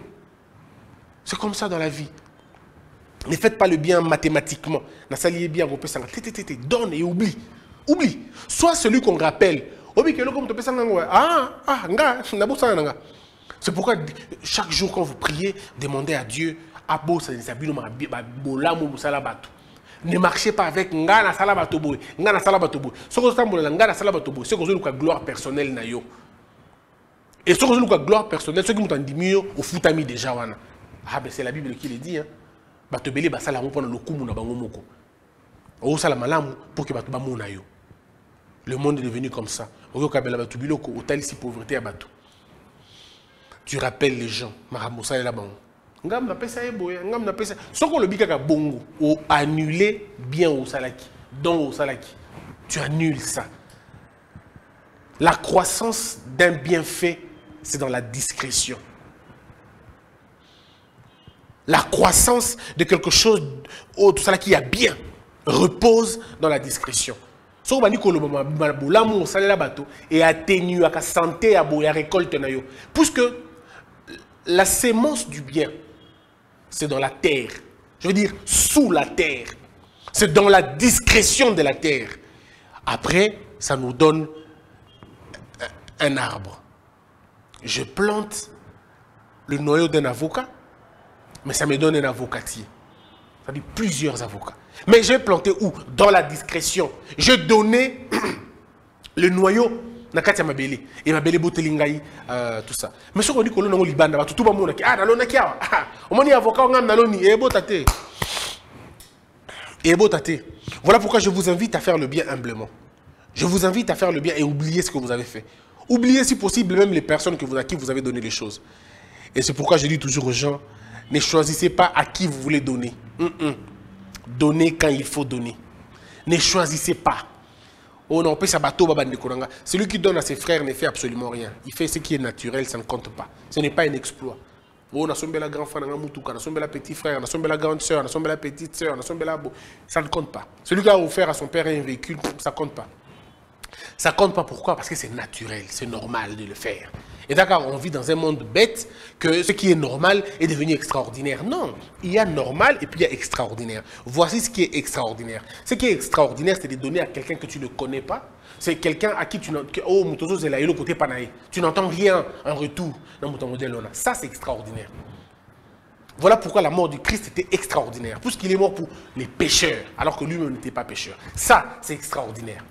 C'est comme ça dans la vie. Ne faites pas le bien mathématiquement. Na salié bien go pesa donne et oublie. Oublie. Sois celui qu'on rappelle. C'est pourquoi chaque jour quand vous priez, demandez à Dieu, ne marchez pas avec ngana salabatobo, ngana salabatobo. Ce que vous avez ngana salabatobo, c'est que vous avez gloire personnelle na yo. Et ce que vous avez gloire personnelle, ce qui vous dit mieux au futami déjà wana. Ah ben c'est la Bible qui le dit hein. Batobele basala mo pendant le kumu na bango moko. O sala malamu pour que batu ba mona yo. Le monde est devenu comme ça. Tu rappelles les gens. Ou annuler bien au salaki. Don au salaki. Tu annules ça. La croissance d'un bienfait, c'est dans la discrétion. La croissance de quelque chose tout ça qui a bien repose dans la discrétion. Et atténue à la santé à la récolte. Puisque la sémence du bien, c'est dans la terre. Je veux dire, sous la terre. C'est dans la discrétion de la terre. Après, ça nous donne un arbre. Je plante le noyau d'un avocat, mais ça me donne un avocatier. Ça dit plusieurs avocats. Mais j'ai planté où? Dans la discrétion. J'ai donné le noyau na kati ya mabele. Et mabele botelingai tout ça. Mais ce qu'on dit que l'on a libanda, tout le monde a nalona kia. On dit avocat on a naloni et botate. Et botate. Voilà pourquoi je vous invite à faire le bien humblement. Je vous invite à faire le bien et oublier ce que vous avez fait. Oubliez si possible même les personnes à qui vous avez donné les choses. Et c'est pourquoi je dis toujours aux gens, ne choisissez pas à qui vous voulez donner. Donnez quand il faut donner. Ne choisissez pas. Oh non, celui qui donne à ses frères ne fait absolument rien. Il fait ce qui est naturel, ça ne compte pas. Ce n'est pas un exploit. Oh, on a la grand frère, on a la petit frère, on a la grande soeur, on a la petite soeur, ça ne compte pas. Celui qui a offert à son père un véhicule, ça ne compte pas. Ça ne compte pas pourquoi? Parce que c'est naturel, c'est normal de le faire. Et d'accord, on vit dans un monde bête que ce qui est normal est devenu extraordinaire. Non, il y a normal et puis il y a extraordinaire. Voici ce qui est extraordinaire. Ce qui est extraordinaire, c'est de donner à quelqu'un que tu ne connais pas. C'est quelqu'un à qui tu n'entends rien en retour. Ça, c'est extraordinaire. Voilà pourquoi la mort du Christ était extraordinaire. Puisqu'il est mort pour les pécheurs, alors que lui-même n'était pas pécheur. Ça, c'est extraordinaire.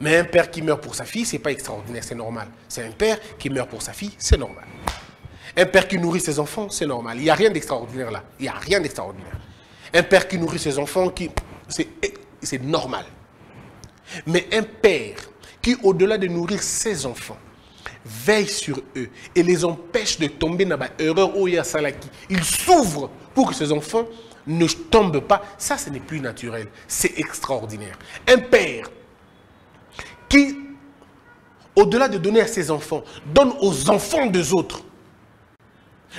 Mais un père qui meurt pour sa fille, ce n'est pas extraordinaire, c'est normal. C'est un père qui meurt pour sa fille, c'est normal. Un père qui nourrit ses enfants, c'est normal. Il n'y a rien d'extraordinaire là. Il n'y a rien d'extraordinaire. Un père qui nourrit ses enfants, c'est normal. Mais un père qui, au-delà de nourrir ses enfants, veille sur eux et les empêche de tomber dans l'erreur où il y a salaki. Il s'ouvre pour que ses enfants ne tombent pas. Ça, ce n'est plus naturel. C'est extraordinaire. Un père qui, au-delà de donner à ses enfants, donne aux enfants des autres.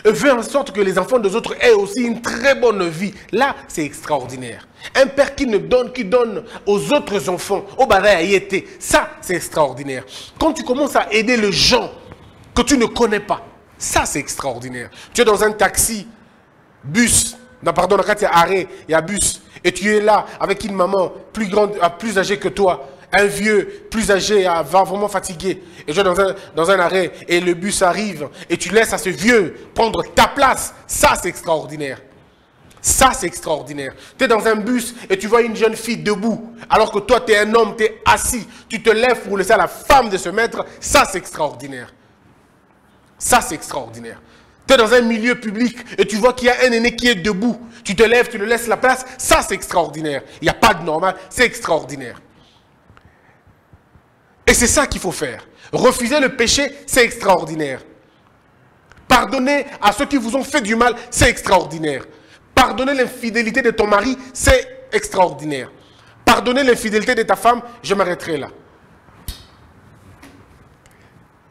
Et fait en sorte que les enfants des autres aient aussi une très bonne vie. Là, c'est extraordinaire. Un père qui donne aux autres enfants, au baraïété, ça, c'est extraordinaire. Quand tu commences à aider les gens que tu ne connais pas, ça, c'est extraordinaire. Tu es dans un taxi, bus, pardon, quand il y a arrêt, il y a bus, et tu es là avec une maman plus grande, plus âgée que toi, un vieux, plus âgé, vraiment fatigué, et tu es dans un arrêt, et le bus arrive, et tu laisses à ce vieux prendre ta place. Ça, c'est extraordinaire. Ça, c'est extraordinaire. Tu es dans un bus et tu vois une jeune fille debout, alors que toi, tu es un homme, tu es assis. Tu te lèves pour laisser à la femme de se mettre. Ça, c'est extraordinaire. Ça, c'est extraordinaire. Tu es dans un milieu public et tu vois qu'il y a un aîné qui est debout. Tu te lèves, tu le laisses la place. Ça, c'est extraordinaire. Il n'y a pas de normal. C'est extraordinaire. Et c'est ça qu'il faut faire. Refuser le péché, c'est extraordinaire. Pardonner à ceux qui vous ont fait du mal, c'est extraordinaire. Pardonner l'infidélité de ton mari, c'est extraordinaire. Pardonner l'infidélité de ta femme, je m'arrêterai là.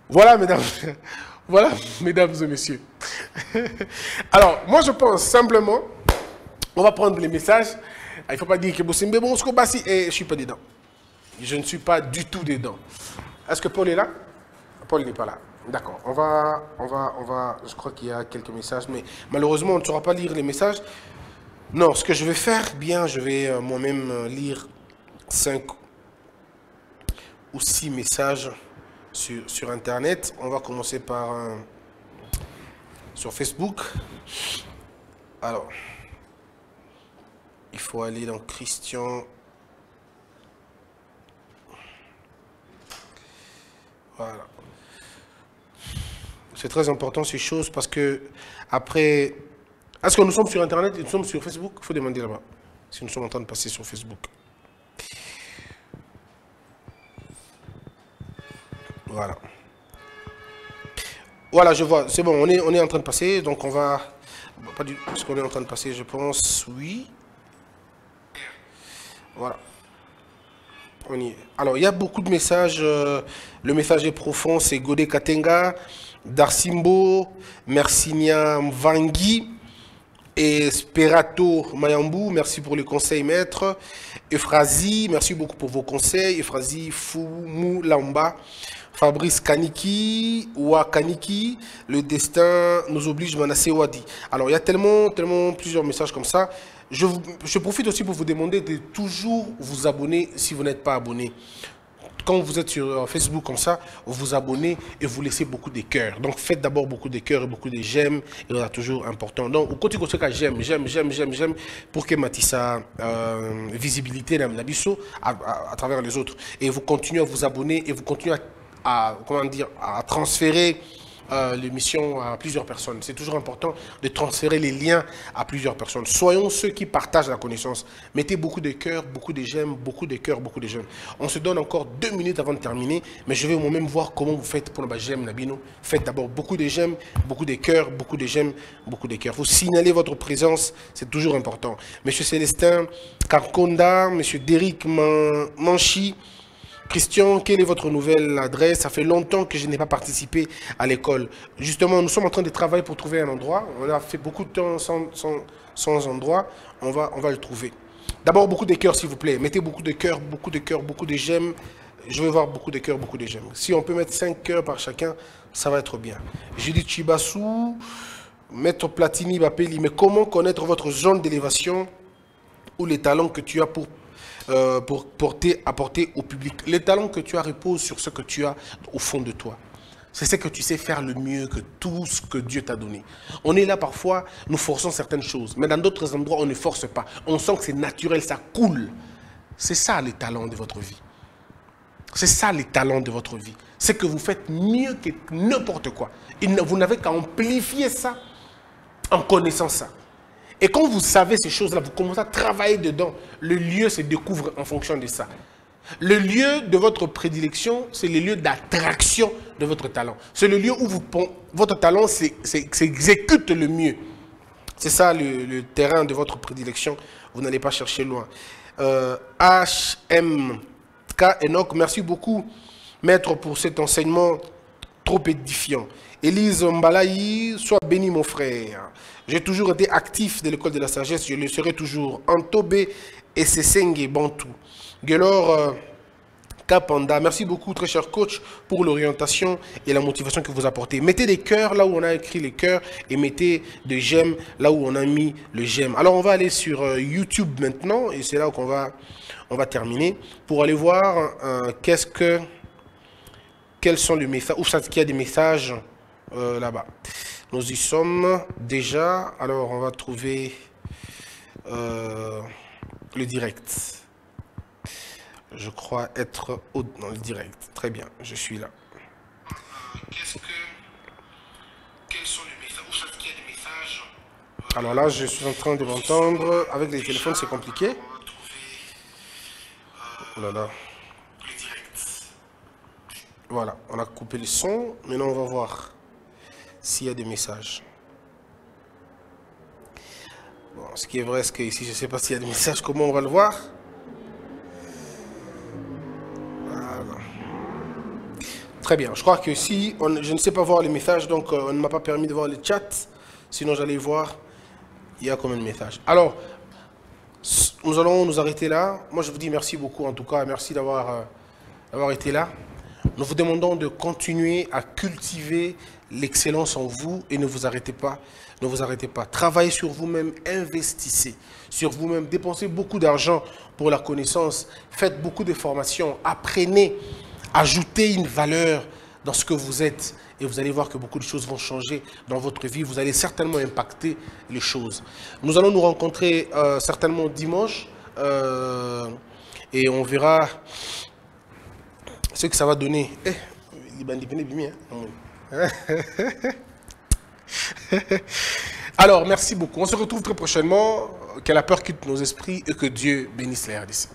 Voilà, mesdames, voilà, mesdames et messieurs. Alors, moi, je pense simplement, on va prendre les messages. Il ne faut pas dire que Bossimbe, bon, et je ne suis pas dedans. Je ne suis pas du tout dedans. Est-ce que Paul est là? Paul n'est pas là. D'accord. On va, je crois qu'il y a quelques messages, mais malheureusement, on ne saura pas lire les messages. Non, ce que je vais faire, bien, je vais moi-même lire 5 ou 6 messages sur Internet. On va commencer par sur Facebook. Alors, il faut aller dans Christian. Voilà. C'est très important ces choses parce que après, est-ce que nous sommes sur Internet et nous sommes sur Facebook? Il faut demander là-bas si nous sommes en train de passer sur Facebook. Voilà. Voilà, je vois. C'est bon, on est en train de passer. Donc on va... Pas du... Est-ce qu'on est en train de passer? Je pense, oui. Voilà. On y est. Alors, il y a beaucoup de messages. Le message est profond. C'est Godé Katenga, Darsimbo, Mercinia Mvangi, et Sperato Mayambou. Merci pour les conseils, maître. Euphrasie, merci beaucoup pour vos conseils. Euphrasie Foumou Lamba. Fabrice Kaniki, Wa Kaniki, le destin nous oblige, Manassé Wadi. Alors, il y a tellement plusieurs messages comme ça. Je profite aussi pour vous demander de toujours vous abonner si vous n'êtes pas abonné. Quand vous êtes sur Facebook comme ça, vous vous abonnez et vous laissez beaucoup de cœurs. Donc, faites d'abord beaucoup de cœurs et beaucoup de j'aime. Et c'est toujours important. Donc, au côté j'aime, pour que Matissa visibilité dans l'Abisso à travers les autres. Et vous continuez à vous abonner et vous continuez comment dire, à transférer l'émission à plusieurs personnes. C'est toujours important de transférer les liens à plusieurs personnes. Soyons ceux qui partagent la connaissance. Mettez beaucoup de cœurs, beaucoup de j'aime, beaucoup de cœurs, beaucoup de j'aime. On se donne encore 2 minutes avant de terminer, mais je vais moi-même voir comment vous faites pour le j'aime, Nabino. Faites d'abord beaucoup de j'aime, beaucoup de cœurs, beaucoup de j'aime, beaucoup de cœurs. Vous signalez votre présence, c'est toujours important. Monsieur Célestin, Karkonda, Monsieur Derrick Manchi, Christian, quelle est votre nouvelle adresse? Ça fait longtemps que je n'ai pas participé à l'école. Justement, nous sommes en train de travailler pour trouver un endroit. On a fait beaucoup de temps sans endroit. On va le trouver. D'abord, beaucoup de cœurs, s'il vous plaît. Mettez beaucoup de cœurs, beaucoup de cœurs, beaucoup de j'aime. Je veux voir beaucoup de cœurs, beaucoup de j'aime. Si on peut mettre 5 cœurs par chacun, ça va être bien. Judith Chibassou, Maître Platini Bapeli. Mais comment connaître votre zone d'élévation ou les talents que tu as pour apporter au public? Les talents que tu as reposent sur ce que tu as au fond de toi. C'est ce que tu sais faire le mieux que tout ce que Dieu t'a donné. On est là parfois, nous forçons certaines choses, mais dans d'autres endroits, on ne force pas. On sent que c'est naturel, ça coule. C'est ça les talents de votre vie. C'est ça les talents de votre vie. C'est que vous faites mieux que n'importe quoi. Vous n'avez qu'à amplifier ça en connaissant ça. Et quand vous savez ces choses-là, vous commencez à travailler dedans. Le lieu se découvre en fonction de ça. Le lieu de votre prédilection, c'est le lieu d'attraction de votre talent. C'est le lieu où votre talent s'exécute le mieux. C'est ça le terrain de votre prédilection. Vous n'allez pas chercher loin. HMK Enoch, merci beaucoup, maître, pour cet enseignement trop édifiant. Élise Mbalayi, sois béni mon frère. J'ai toujours été actif de l'école de la sagesse, je le serai toujours. Antobé et Sesenge Bantou. Gelor Kapanda, merci beaucoup très cher coach pour l'orientation et la motivation que vous apportez. Mettez des cœurs là où on a écrit les cœurs et mettez des j'aime là où on a mis le j'aime. Alors on va aller sur YouTube maintenant et c'est là qu'on va terminer pour aller voir quels sont les messages, où ça qu'il y a des messages là-bas. Nous y sommes déjà. Alors, on va trouver le direct. Je crois être dans le direct. Très bien, je suis là. Quels sont les messages? Où est-ce qu'il y a des messages? Alors là, je suis en train de m'entendre. Avec les téléphones, c'est compliqué. Oh là là. Voilà, on a coupé le son. Maintenant, on va voir s'il y a des messages. Bon, ce qui est vrai, c'est que ici, je ne sais pas s'il y a des messages. Comment on va le voir? Voilà. Très bien. Je crois que si je ne sais pas voir les messages, donc on ne m'a pas permis de voir le chat. Sinon, j'allais voir. Il y a combien de messages? Alors, nous allons nous arrêter là. Moi, je vous dis merci beaucoup, en tout cas. Merci d'avoir été là. Nous vous demandons de continuer à cultiver l'excellence en vous et ne vous arrêtez pas. Ne vous arrêtez pas. Travaillez sur vous-même, investissez sur vous-même, dépensez beaucoup d'argent pour la connaissance, faites beaucoup de formations, apprenez, ajoutez une valeur dans ce que vous êtes et vous allez voir que beaucoup de choses vont changer dans votre vie. Vous allez certainement impacter les choses. Nous allons nous rencontrer certainement dimanche et on verra ce que ça va donner. Alors, merci beaucoup. On se retrouve très prochainement. Que la peur quitte nos esprits et que Dieu bénisse les RDC.